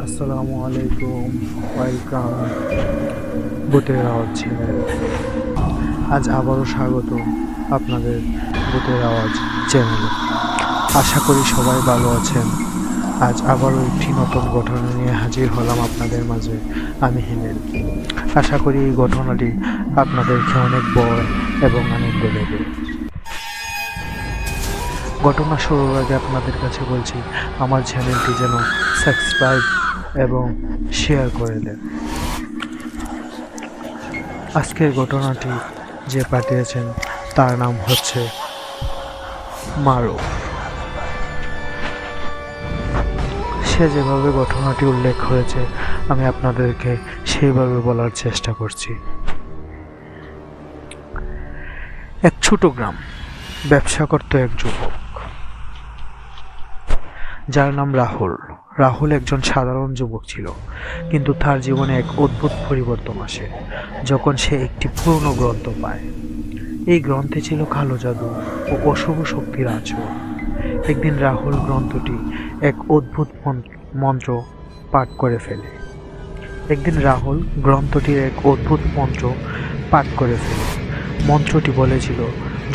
আসসালামু আলাইকুম, ওয়েলকাম ভূতের আওয়াজ চ্যানেল। আজ আবারও স্বাগত আপনাদের ভূতের আওয়াজ চ্যানেলে। আশা করি সবাই ভালো আছেন। আজ আবারও একটি নতুন ঘটনা নিয়ে হাজির হলাম আপনাদের মাঝে। আমি হিমেল। আশা করি এই ঘটনাটি আপনাদেরকে অনেক ভয় এবং আনন্দ দেবে। ঘটনা শুরুর আগে আপনাদের কাছে বলছি, আমার চ্যানেলটি যেন সাবস্ক্রাইব এবং শেয়ার করে দেন। আজকের ঘটনাটি যে পাঠিয়েছেন তার নাম হচ্ছে মারুফ। সে যেভাবে ঘটনাটি উল্লেখ করেছে আমি আপনাদেরকে সেইভাবে বলার চেষ্টা করছি। এক ছোট গ্রাম, ব্যবসা করত এক যুবক যার নাম রাহুল। রাহুল একজন সাধারণ যুবক ছিল, কিন্তু তার জীবনে এক অদ্ভুত পরিবর্তন আসে যখন সে একটি পুরনো গ্রন্থ পায়। এই গ্রন্থে ছিল কালো জাদু ও অশুভ শক্তির আচরণ। একদিন রাহুল গ্রন্থটি এক অদ্ভুত মন্ত্র পাঠ করে ফেলে। মন্ত্রটি বলেছিল,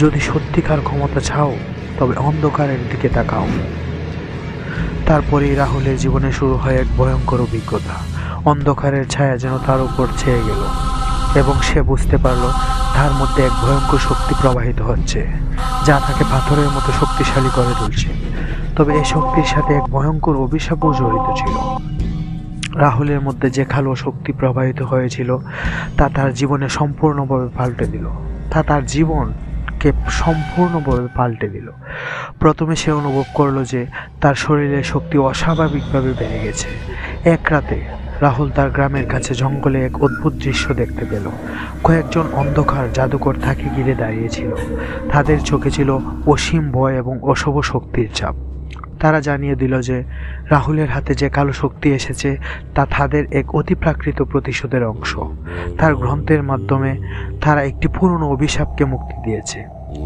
যদি সত্যিকার ক্ষমতা চাও তবে অন্ধকারের দিকে তাকাও। তারপরেই রাহুলের জীবনে শুরু হয় এক ভয়ঙ্কর অভিজ্ঞতা। অন্ধকারের ছায়া যেন তার উপর ছেয়ে গেল এবং সে বুঝতে পারল তার মধ্যে এক ভয়ঙ্কর শক্তি প্রবাহিত হচ্ছে, যা তাকে পাথরের মতো শক্তিশালী করে তুলছে। তবে এই শক্তির সাথে এক ভয়ঙ্কর অভিশাপও জড়িত ছিল। রাহুলের মধ্যে যে কালো শক্তি প্রবাহিত হয়েছিল তা তার জীবনকে সম্পূর্ণভাবে পাল্টে দিল। প্রথমে সে অনুভব করলো যে তার শরীরের শক্তি অস্বাভাবিকভাবে বেড়ে গেছে। এক রাতে রাহুল তার গ্রামের কাছে জঙ্গলে এক অদ্ভুত দৃশ্য দেখতে পেল। কয়েকজন অন্ধকার জাদুকর তাকে ঘিরে দাঁড়িয়েছিল। তাদের চোখে ছিল অসীম ভয় এবং অশুভ শক্তির ছাপ। তারা জানিয়ে দিল যে রাহুলের হাতে যে কালো শক্তি এসেছে তা তাদের এক অতিপ্রাকৃত প্রতিশোধের অংশ। তার গ্রন্থের মাধ্যমে তারা একটি পুরনো অভিশাপকে মুক্তি দিয়েছে,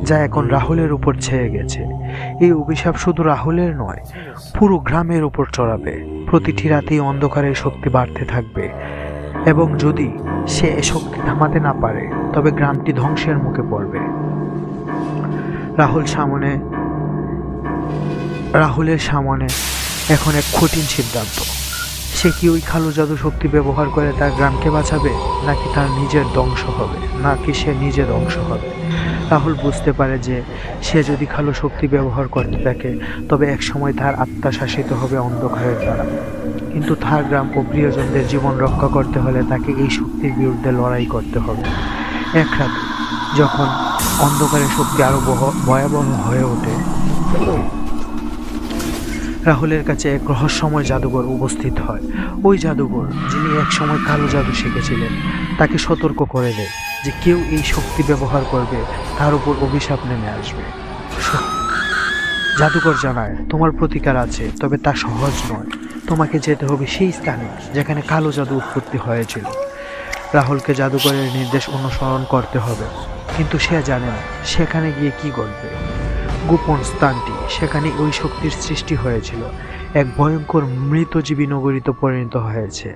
যা এখন রাহুলের উপর ছেয়ে গেছে। এই অভিশাপ শুধু রাহুলের নয়, পুরো গ্রামের উপর চড়াবে। প্রতিটি রাতেই অন্ধকারের শক্তি বাড়তে থাকবে এবং যদি সে এ শক্তি থামাতে না পারে তবে গ্রামটি ধ্বংসের মুখে পড়বে। রাহুলের সামনে এখন এক কঠিন সিদ্ধান্ত। সে কি ওই কালো জাদু শক্তি ব্যবহার করে তার গ্রামকে বাঁচাবে, নাকি সে নিজে ধ্বংস হবে। রাহুল বুঝতে পারে যে সে যদি কালো শক্তি ব্যবহার করতে থাকে তবে একসময় তার আত্মা শাসিত হবে অন্ধকারের দ্বারা। কিন্তু তার গ্রাম ও প্রিয়জনদের জীবন রক্ষা করতে হলে তাকে এই শক্তির বিরুদ্ধে লড়াই করতে হবে। এক রাত যখন অন্ধকারের শক্তি আরো ভয়াবহ হয়ে ওঠে, রাহুলের কাছে এক রহস্যময় জাদুঘর উপস্থিত হয়। ওই জাদুঘর, যিনি একসময় কালো জাদু শিখেছিলেন, তাকে সতর্ক করে দেয় যে কেউ এই শক্তি ব্যবহার করবে তার উপর অভিশাপ নেমে আসবে। জাদুঘর জানায়, তোমার প্রতিকার আছে, তবে তা সহজ নয়। তোমাকে যেতে হবে সেই স্থানে যেখানে কালো জাদু উৎপত্তি হয়েছিল। রাহুলকে জাদুঘরের নির্দেশ অনুসরণ করতে হবে, কিন্তু সে জানে না সেখানে গিয়ে কি ঘটবে। গোপন স্থানটি, সেখানে ওই শক্তির সৃষ্টি হয়েছিল, এক ভয়ঙ্কর মৃতজীবী নগরীতে পরিণত হয়েছে।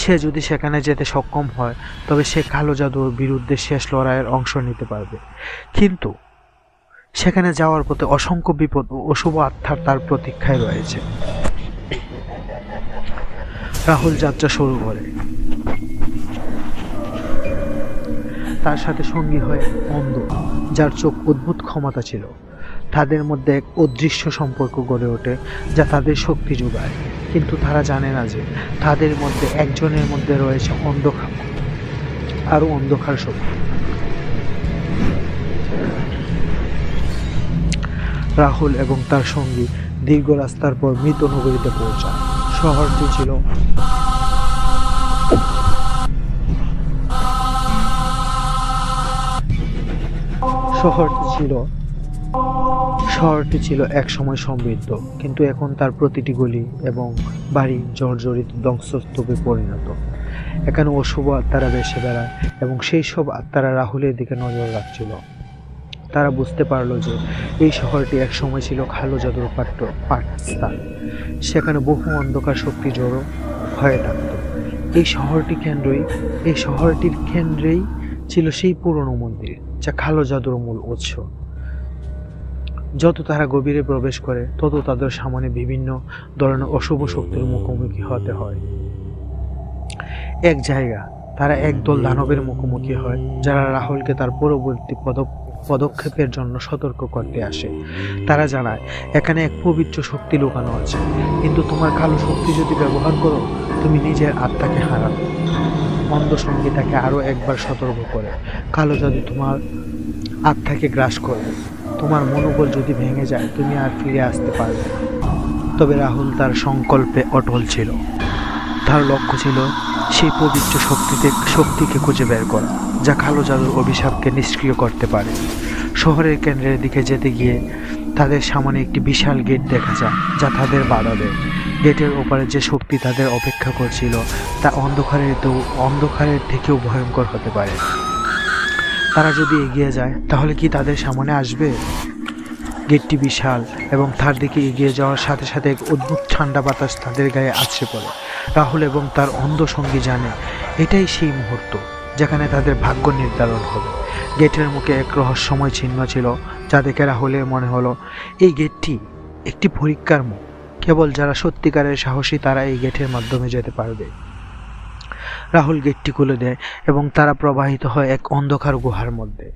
সে যদি সেখানে যেতে সক্ষম হয় তবে সে কালো জাদুর বিরুদ্ধে শেষ লড়াইয়ের অংশ নিতে পারবে। কিন্তু সেখানে যাওয়ার পথে অসংখ্য বিপদ ও অশুভ আত্মার তার প্রতীক্ষায় রয়েছে। রাহুল যাত্রা শুরু করে। তার সাথে সঙ্গী হয় অন্ধ, যার চোখ অদ্ভুত ক্ষমতা ছিল। তাদের মধ্যে এক অদৃশ্য সম্পর্ক গড়ে ওঠে যা তাদের শক্তি যোগায়, কিন্তু তারা জানে না যে তাদের মধ্যে একজনের মধ্যে রয়েছে অন্ধকার শক্তি। রাহুল এবং তার সঙ্গী দীর্ঘ রাস্তার পর মৃত নগরীতে পৌঁছায়। শহরটি ছিল একসময় সমৃদ্ধ, কিন্তু এখন তার প্রতিটি গলি এবং বাড়ি জর্জরিত ধ্বংসস্তূপে পরিণত। এখানে অশুভ আত্মারা ভেসে বেড়ায় এবং সেই সব আত্মারা রাহুলের দিকে নজর রাখছিল। তারা বুঝতে পারল যে এই শহরটি একসময় ছিল কালো জাদুর পাঠস্থান। সেখানে বহু অন্ধকার শক্তি জড়ো হয়ে থাকত। এই শহরটির কেন্দ্রেই ছিল সেই পুরনো মন্দির, যা কালো জাদুর মূল উৎস। যত তারা গভীরে প্রবেশ করে, তত তাদের সামনে বিভিন্ন ধরনের অশুভ শক্তির মুখোমুখি হতে হয়। এক জায়গা তারা একদল দানবের মুখোমুখি হয়, যারা রাহুলকে তার পরবর্তী পদক্ষেপের জন্য সতর্ক করতে আসে। তারা জানায়, এখানে এক পবিত্র শক্তি লুকানো আছে, কিন্তু তোমার কালো শক্তি যদি ব্যবহার করো, তুমি নিজের আত্মাকে হারাবে। অন্ধ সঙ্গী তাকে আরো একবার সতর্ক করে, কালো জাদু তোমার আত্মাকে গ্রাস করবে। তোমার মনোবল যদি ভেঙে যায়, তুমি আর ফিরে আসতে পারবে না। তবে রাহুল তার সংকল্পে অটল ছিল। তার লক্ষ্য ছিল সেই পবিত্র শক্তিকে খুঁজে বের করা, যা কালো জাদুর অভিশাপকে নিষ্ক্রিয় করতে পারে। শহরের কেন্দ্রের দিকে যেতে গিয়ে তাদের সামনে একটি বিশাল গেট দেখা যায়, যা তাদের বাধা দেয়। গেটের ওপারে যে শক্তি তাদের অপেক্ষা করছিল, তা অন্ধকারের থেকেও ভয়ঙ্কর হতে পারে। তারা যদি এগিয়ে যায়, তাহলে কি তাদের সামনে আসবে? গেটটি বিশাল, এবং তার দিকে এগিয়ে যাওয়ার সাথে সাথে এক অদ্ভুত ঠান্ডা বাতাস তাদের গায়ে আছড়ে পড়ে। রাহুল এবং তার অন্ধ সঙ্গী জানে, এটাই সেই মুহূর্ত যেখানে তাদের ভাগ্য নির্ধারণ হবে। গেটের মুখে এক রহস্যময় চিহ্ন ছিল, যা দেখে রাহুলের মনে হলো এই গেটটি একটি পরীক্ষার মুখ। কেবল যারা সত্যিকারের সাহসী, তারা এই গেটের মাধ্যমে যেতে পারবে। রাহুল গেটটি খুলে দেয় এবং তারা প্রবাহিত হয় এক অন্ধকার গুহার মধ্যে।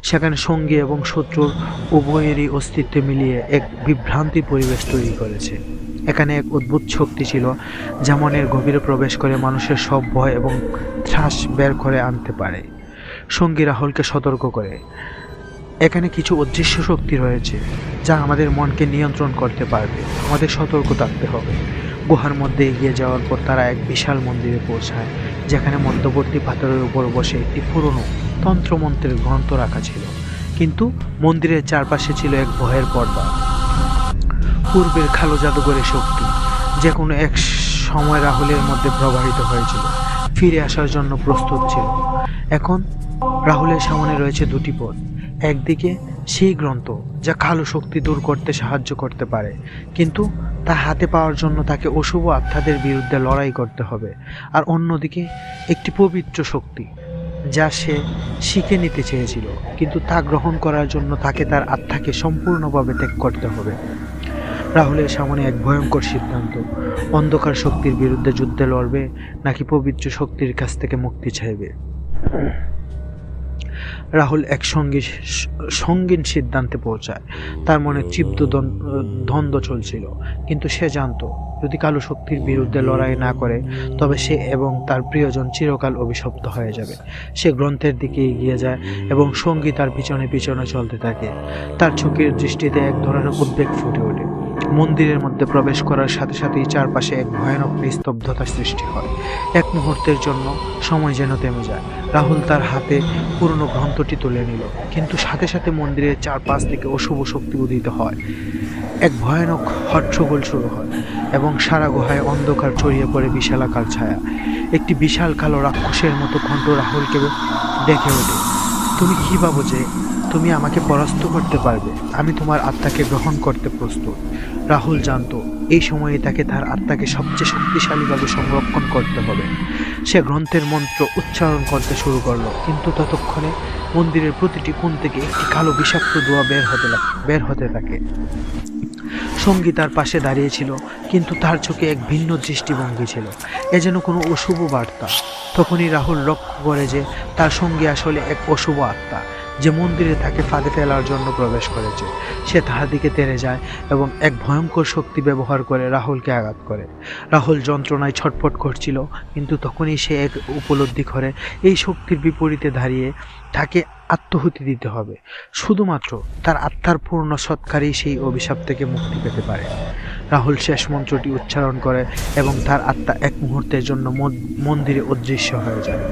সেখানে সঙ্গী এবং শত্রুর উভয়েরই অস্তিত্ব মিলিয়ে এক বিভ্রান্তি পরিবেশ তৈরি করেছে। এখানে এক অদ্ভুত শক্তি ছিল, যা মনের গভীরে প্রবেশ করে মানুষের সব ভয় এবং ত্রাস বের করে আনতে পারে। সঙ্গী রাহুলকে সতর্ক করে, এখানে কিছু অদৃশ্য শক্তি রয়েছে, যা আমাদের মনকে নিয়ন্ত্রণ করতে পারবে। আমাদের সতর্ক থাকতে হবে। গুহার মধ্যে এগিয়ে যাওয়ার পর তারা এক বিশাল মন্দিরে পৌঁছায়, যেখানে মধ্যবর্তী পাথরের উপর বসে একটি পুরনো তন্ত্রমন্ত্রের গ্রন্থ রাখা ছিল। কিন্তু মন্দিরের চারপাশে ছিল এক ভয়ের পর্দা। পূর্বের কালো জাদুঘরের শক্তি, যে কোনো এক সময় রাহুলের মধ্যে প্রবাহিত হয়েছিল, ফিরে আসার জন্য প্রস্তুত ছিল। এখন রাহুলের সামনে রয়েছে দুটি পথ। একদিকে সেই গ্রন্থ, যা কালো শক্তি দূর করতে সাহায্য করতে পারে, কিন্তু তা হাতে পাওয়ার জন্য তাকে অশুভ আত্মাদের বিরুদ্ধে লড়াই করতে হবে। আর অন্যদিকে একটি পবিত্র শক্তি, যা সে শিখে নিতে চেয়েছিল, কিন্তু তা গ্রহণ করার জন্য তাকে তার আত্মাকে সম্পূর্ণভাবে ত্যাগ করতে হবে। রাহুলের সামনে এক ভয়ঙ্কর সিদ্ধান্ত, অন্ধকার শক্তির বিরুদ্ধে যুদ্ধে লড়বে নাকি পবিত্র শক্তির কাছ থেকে মুক্তি চাইবে। রাহুল এক সঙ্গীন সিদ্ধান্তে পৌঁছায়। তার মনে তীব্র দ্বন্দ্ব চলছিল, কিন্তু সে জানত, যদি কালো শক্তির বিরুদ্ধে লড়াই না করে, তবে সে এবং তার প্রিয়জন চিরকাল অভিশপ্ত হয়ে যাবে। সে গ্রন্থের দিকে এগিয়ে যায় এবং সঙ্গী তার পিছনে পিছনে চলতে থাকে। তার চোখের দৃষ্টিতে এক ধরনের উদ্বেগ ফুটে ওঠে। মন্দিরের মধ্যে প্রবেশ করার সাথে সাথেই চারপাশে এক ভয়ানক নিস্তব্ধতা সৃষ্টি হয়। এক মুহূর্তের জন্য সময় যেন থেমে যায়। রাহুল তার হাতে পুরনো গ্রন্থটি তুলে নিল, কিন্তু সাথে সাথে মন্দিরের চারপাশ থেকে অশুভ শক্তি উদিত হয়। এক ভয়ানক হট্টগোল শুরু হয় এবং সারা গুহায় অন্ধকার ছড়িয়ে পড়ে বিশালাকার ছায়া। একটি বিশাল কালো রাক্ষসের মতো কণ্ঠ রাহুলকে ডেকে ওঠে, তুমি কি ভাবো যে তুমি আমাকে পরাস্ত করতে পারবে? আমি তোমার আত্মাকে গ্রহণ করতে প্রস্তুত। রাহুল জানতো, এই সময়ে তাকে তার আত্মাকে সবচেয়ে শক্তিশালীভাবে সংরক্ষণ করতে হবে। সে গ্রন্থের মন্ত্র উচ্চারণ করতে শুরু করলো, কিন্তু ততক্ষণে মন্দিরের প্রতিটি কোণ থেকে একটি কালো বিষাক্ত ধোঁয়া বের হতে থাকে। সঙ্গী তার পাশে দাঁড়িয়েছিল, কিন্তু তার চোখে এক ভিন্ন দৃষ্টিভঙ্গি ছিল, এ যেন কোনো অশুভ বার্তা। তখনই রাহুল লক্ষ্য করে যে তার সঙ্গী আসলে এক অশুভ আত্মা, যে মন্দিরে তাকে ফাঁদে ফেলার জন্য প্রবেশ করেছে। সে তাহার দিকে তেড়ে যায় এবং এক ভয়ঙ্কর শক্তি ব্যবহার করে রাহুলকে আঘাত করে। রাহুল যন্ত্রণায় ছটফট করছিল, কিন্তু তখনই সে এক উপলব্ধি করে এই শক্তির বিপরীতে দাঁড়িয়ে তাকে আত্মহুতি দিতে হবে। শুধুমাত্র তার আত্মার পূর্ণ সৎকারই সেই অভিশাপ থেকে মুক্তি পেতে পারে। রাহুল শেষ মন্ত্রটি উচ্চারণ করে এবং তার আত্মা এক মুহূর্তের জন্য মন্দিরে অদৃশ্য হয়ে যায়।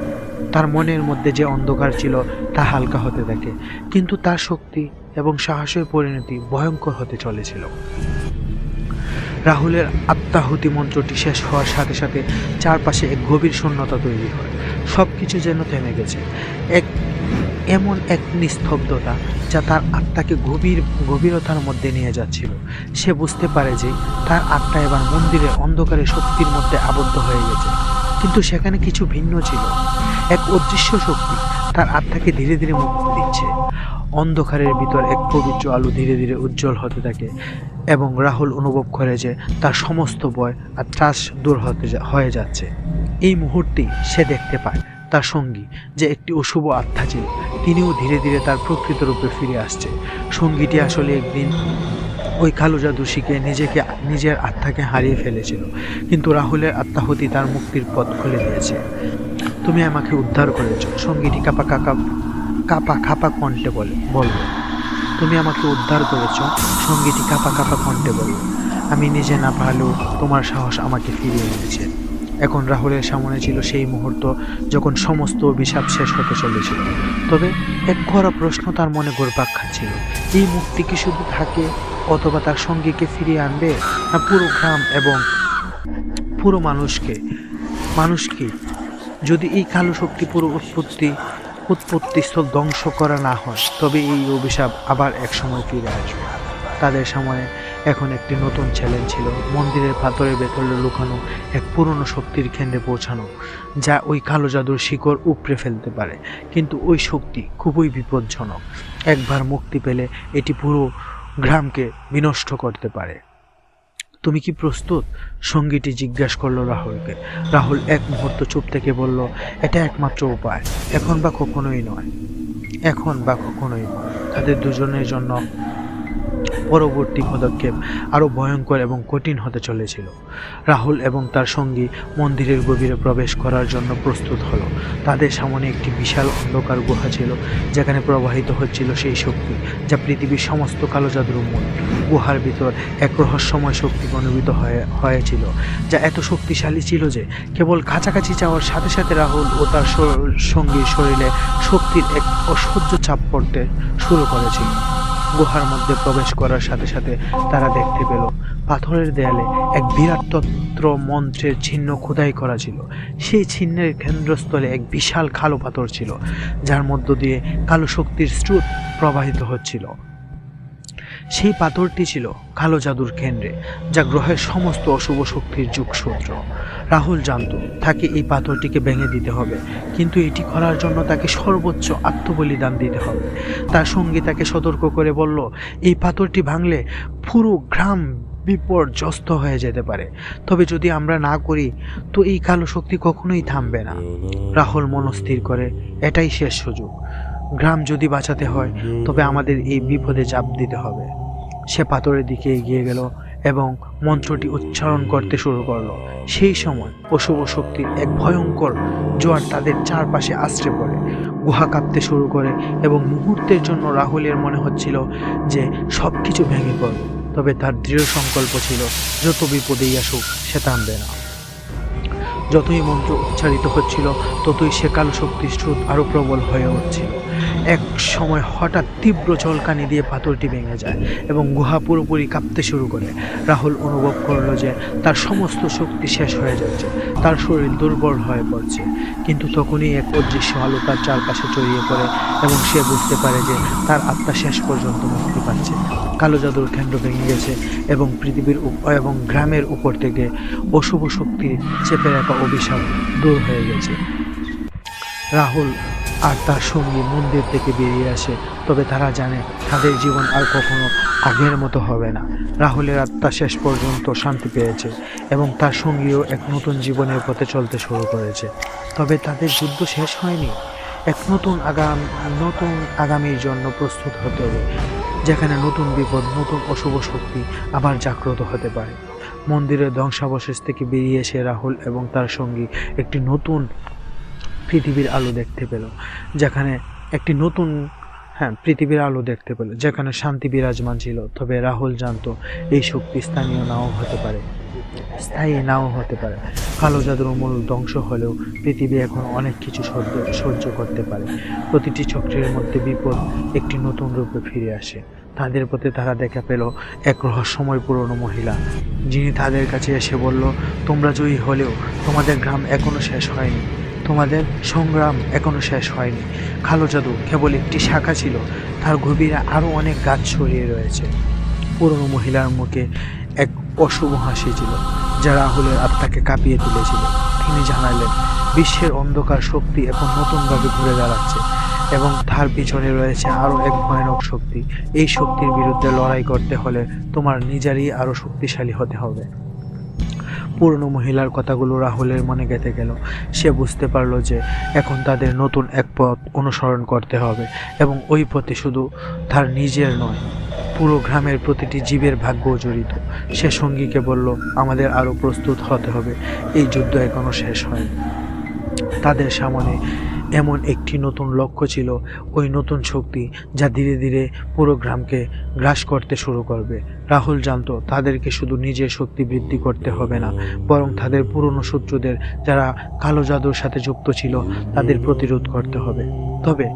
তার মনের মধ্যে যে অন্ধকার ছিল তা হালকা হতে থাকে, কিন্তু তার শক্তি এবং সাহসের পরিণতি ভয়ঙ্কর হতে চলেছিল। রাহুলের আত্মাহুতি মন্ত্রটি শেষ হওয়ার সাথে সাথে চারপাশে এক গভীর শূন্যতা তৈরি হয়। সবকিছু যেন থেমে গেছে। এক এমন এক নিস্তব্ধতা যা তার আত্মাকে গভীরতার মধ্যে নিয়ে যাচ্ছিল। সে বুঝতে পারে যে তার আত্মা এবার মন্দিরের অন্ধকারে শক্তির মধ্যে আবদ্ধ হয়ে গেছে, কিন্তু সেখানে কিছু ভিন্ন ছিল। এক অদৃশ্য শক্তি তার আত্মাকে ধীরে ধীরে মুক্তি দিচ্ছে। অন্ধকারের ভিতর এক পবিত্র আলো ধীরে ধীরে উজ্জ্বল হতে থাকে এবং রাহুল অনুভব করে যে তার সমস্ত ভয় আর ত্রাস দূর হয়ে যাচ্ছে। এই মুহূর্তেই সে দেখতে পায় তার সঙ্গী, যে একটি অশুভ আত্মা ছিল, তিনিও ধীরে ধীরে তার প্রকৃত রূপে ফিরে আসছে। সঙ্গীটি আসলে একদিন ওই কালো জাদু শিখে নিজের আত্মাকে হারিয়ে ফেলেছিল, কিন্তু রাহুলের আত্মাহুতি তার মুক্তির পথ খুলে দিয়েছে। তুমি আমাকে উদ্ধার করেছ, সঙ্গীটি কাপা খাপা কণ্ঠে বলল। তুমি আমাকে উদ্ধার করেছ, সঙ্গীটি কাপা কাপা কণ্ঠে বলল। আমি নিজে না পারলেও তোমার সাহস আমাকে ফিরিয়ে এনেছে। এখন রাহুলের সামনে ছিল সেই মুহূর্ত যখন সমস্ত অভিশাপ শেষ হতে চলেছিল। তবে এক কড়া প্রশ্ন তার মনে ঘুরপাক খাচ্ছিল। এই মুক্তি কি শুধু থাকে, অথবা তার সঙ্গীকে ফিরিয়ে আনবে, না পুরো গ্রাম এবং পুরো মানুষকে? যদি এই কালো শক্তি পুরো উৎপত্তিস্থল ধ্বংস করা না হয়, তবে এই অভিশাপ আবার এক সময় ফিরে আসবে। তাদের সামনে এখন একটি নতুন চ্যালেঞ্জ ছিল, মন্দিরের পাথরের ভেতরে লুকানো এক পুরনো শক্তির কেন্দ্রে পৌঁছানো, যা ওই কালো জাদুর শিকড় উপড়ে ফেলতে পারে। কিন্তু ওই শক্তি খুবই বিপজ্জনক। একবার মুক্তি পেলে এটি পুরো গ্রামকে বিনষ্ট করতে পারে। তুমি কি প্রস্তুত? সঙ্গীটি জিজ্ঞাসা করলো রাহুলকে। রাহুল এক মুহূর্ত চুপ থেকে বলল, এটা একমাত্র উপায়, এখন বা কখনোই নয়। তাদের দুজনের জন্য পরবর্তী পদক্ষেপ আরও ভয়ঙ্কর এবং কঠিন হতে চলেছিল। রাহুল এবং তার সঙ্গী মন্দিরের গভীরে প্রবেশ করার জন্য প্রস্তুত হলো। তাদের সামনে একটি বিশাল অন্ধকার গুহা ছিল, যেখানে প্রবাহিত হচ্ছিল সেই শক্তি যা পৃথিবীর সমস্ত কালো জাদুর মূল। গুহার ভিতর এক রহস্যময় শক্তি অনুভূত হয়েছিল, যা এত শক্তিশালী ছিল যে কেবল কাছাকাছি যাওয়ার সাথে সাথে রাহুল ও তার সঙ্গীর শরীরে শক্তির এক অসহ্য চাপ পড়তে শুরু করেছিল। গুহার মধ্যে প্রবেশ করার সাথে সাথে তারা দেখতে পেল পাথরের দেয়ালে এক বিরাট তন্ত্র মন্ত্রের চিহ্ন খোদাই করা ছিল। সেই চিহ্নের কেন্দ্রস্থলে এক বিশাল কালো পাথর ছিল, যার মধ্য দিয়ে কালো শক্তির স্রোত প্রবাহিত হচ্ছিল। সেই পাথরটি ছিল কালো জাদুর কেন্দ্রে, যা গ্রহের সমস্ত অশুভ শক্তির যোগসূত্র। রাহুল জানত তাকে এই পাথরটিকে ভেঙে দিতে হবে, কিন্তু এটি করার জন্য তাকে সর্বোচ্চ আত্মবলিদান দিতে হবে। তার সঙ্গী তাকে সতর্ক করে বলল, এই পাথরটি ভাঙলে পুরো গ্রাম বিপর্যস্ত হয়ে যেতে পারে, তবে যদি আমরা না করি তো এই কালো শক্তি কখনোই থামবে না। রাহুল মনস্থির করে, এটাই শেষ সুযোগ। গ্রাম যদি বাঁচাতে হয় তবে আমাদের এই বিপদে চাপ দিতে হবে। সে পাথরের দিকে এগিয়ে গেল এবং মন্ত্রটি উচ্চারণ করতে শুরু করলো। সেই সময় অশুভ শক্তির এক ভয়ঙ্কর জোয়ার তাদের চারপাশে আশ্রে পড়ে। গুহা কাঁপতে শুরু করে এবং মুহূর্তের জন্য রাহুলের মনে হচ্ছিল যে সব কিছু ভেঙে পড়বে। তবে তার দৃঢ় সংকল্প ছিল, যত বিপদেই আসুক সে থামবে না। যতই মন্ত্র উচ্চারিত হচ্ছিল ততই সে কালো শক্তির স্রোত আরও প্রবল হয়ে উঠছিল। এক সময় হঠাৎ তীব্র ঝলকানি দিয়ে পাথরটি ভেঙে যায় এবং গুহা পুরোপুরি কাঁপতে শুরু করে। রাহুল অনুভব করল যে তার সমস্ত শক্তি শেষ হয়ে যাচ্ছে, তার শরীর দুর্বল হয়ে পড়ছে। কিন্তু তখনই এক অদৃশ্য আলো তার চারপাশে ছড়িয়ে পড়ে এবং সে বুঝতে পারে যে তার আত্মা শেষ পর্যন্ত মুক্তি পাচ্ছে। কালো জাদুর কেন্দ্র ভেঙে গেছে এবং পৃথিবীর এবং গ্রামের উপর থেকে অশুভ শক্তির চেপে রাখা অভিশাপ দূর হয়ে গেছে। রাহুল আর তার সঙ্গী মন্দির থেকে বেরিয়ে আসে, তবে তারা জানে তাদের জীবন আর কখনো আগের মতো হবে না। রাহুলের আত্মা শেষ পর্যন্ত শান্তি পেয়েছে এবং তার সঙ্গীও এক নতুন জীবনের পথে চলতে শুরু করেছে। তবে তাদের যুদ্ধ শেষ হয়নি। এক নতুন আগামীর জন্য প্রস্তুত হতে হবে, যেখানে নতুন বিপদ, নতুন অশুভ শক্তি আবার জাগ্রত হতে পারে। মন্দিরের ধ্বংসাবশেষ থেকে বেরিয়ে এসে রাহুল এবং তার সঙ্গী একটি নতুন পৃথিবীর আলো দেখতে পেল, যেখানে শান্তি বিরাজমান ছিল। তবে রাহুল জানত এই শক্তি স্থায়ী নাও হতে পারে। কালো জাদুর মূল ধ্বংস হলেও পৃথিবী এখন অনেক কিছু সহ্য করতে পারে। প্রতিটি চক্রের মধ্যে বিপদ একটি নতুন রূপে ফিরে আসে। তাদের পথে তারা দেখা পেল এক রহস্যময় পুরনো মহিলা, যিনি তাদের কাছে এসে বলল, তোমরা জয়ী হলেও তোমাদের গ্রাম এখনো শেষ হয়নি। তোমাদের সংগ্রাম এখনো শেষ হয়নি। কালো জাদু কেবল একটি শাখা ছিল, তার গভীরে আরও অনেক গাছ ছড়িয়ে রয়েছে। পুরনো মহিলার মুখে এক অশুভ হাসি ছিল, যা রাহুলের আত্মাকে কাঁপিয়ে তুলেছিল। তিনি জানালেন, বিশ্বের অন্ধকার শক্তি এখন নতুনভাবে ঘুরে দাঁড়াচ্ছে এবং তার পিছনে রয়েছে আরও এক ভয়ানক শক্তি। এই শক্তির বিরুদ্ধে লড়াই করতে হলে তোমার নিজেরই আরও শক্তিশালী হতে হবে। পুরনো মহিলার কথাগুলো রাহুলের মনে গেঁথে গেল। সে বুঝতে পারল যে এখন তাদের নতুন এক পথ অনুসরণ করতে হবে, এবং ওই পথে শুধু তার নিজের নয়, পুরো গ্রামের প্রতিটি জীবের ভাগ্যও জড়িত। সে সঙ্গীকে বলল, আমাদের আরও প্রস্তুত হতে হবে, এই যুদ্ধ এখনো শেষ হয়নি। তাদের সামনে এমন একটি নতুন লক্ষ্য ছিল, ওই নতুন শক্তি যা ধীরে ধীরে পুরো গ্রামকে গ্রাস করতে শুরু করবে। রাহুল জানতো তাদেরকে শুধু নিজের শক্তি বৃদ্ধি করতে হবে না, বরং তাদের পুরনো শত্রুদের যারা কালো জাদুর সাথে যুক্ত ছিল তাদের প্রতিরোধ করতে হবে। তবে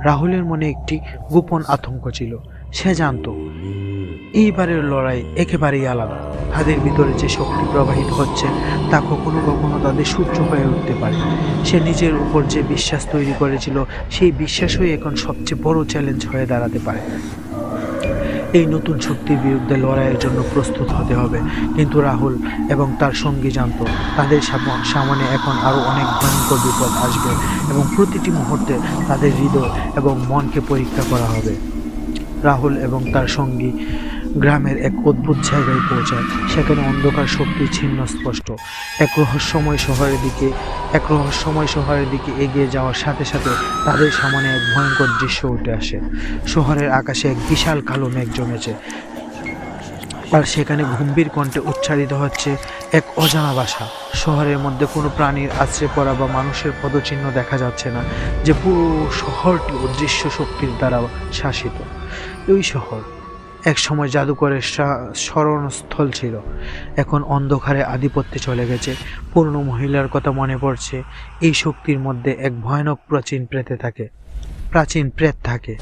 রাহুলের মনে একটি গোপন আতঙ্ক ছিল। সে জানতো এইবারের লড়াই একেবারেই আলাদা। তাদের ভিতরে যে শক্তি প্রবাহিত হচ্ছে তা কখনো কখনো তাদের শত্রু হয়ে উঠতে পারে। সে নিজের উপর যে বিশ্বাস তৈরি করেছিল, সেই বিশ্বাসই এখন সবচেয়ে বড় চ্যালেঞ্জ হয়ে দাঁড়াতে পারে। এই নতুন শক্তির বিরুদ্ধে লড়াইয়ের জন্য প্রস্তুত হতে হবে, কিন্তু রাহুল এবং তার সঙ্গী জানতো তাদের সামনে এখন আরও অনেক ভয়ঙ্কর বিপদ আসবে, এবং প্রতিটি মুহূর্তে তাদের হৃদয় এবং মনকে পরীক্ষা করা হবে। রাহুল এবং তার সঙ্গী গ্রামের এক অদ্ভুত জায়গায় পৌঁছায়। সেখানে অন্ধকার শক্তি ছিন্ন স্পষ্ট। এক রহস্যময় শহরের দিকে এগিয়ে যাওয়ার সাথে সাথে তাদের সামনে এক ভয়ঙ্কর দৃশ্য উঠে আসে। শহরের আকাশে এক বিশাল কালো মেঘ জমেছে, আর সেখানে গম্ভীর কণ্ঠে উচ্চারিত হচ্ছে এক অজানা ভাষা। শহরের মধ্যে কোনো প্রাণীর আশ্রয় পড়া বা মানুষের পদচিহ্ন দেখা যাচ্ছে না, যে পুরো শহরটি অদৃশ্য শক্তির দ্বারা শাসিত। ওই শহর এক সময় জাদুকরের স্মরণস্থল ছিল, এখন অন্ধকারে আধিপত্যে চলে গেছে। পুরনো মহিলার কথা মনে পড়ছে। এই শক্তির মধ্যে এক ভয়ানক প্রাচীন প্রেত থাকে,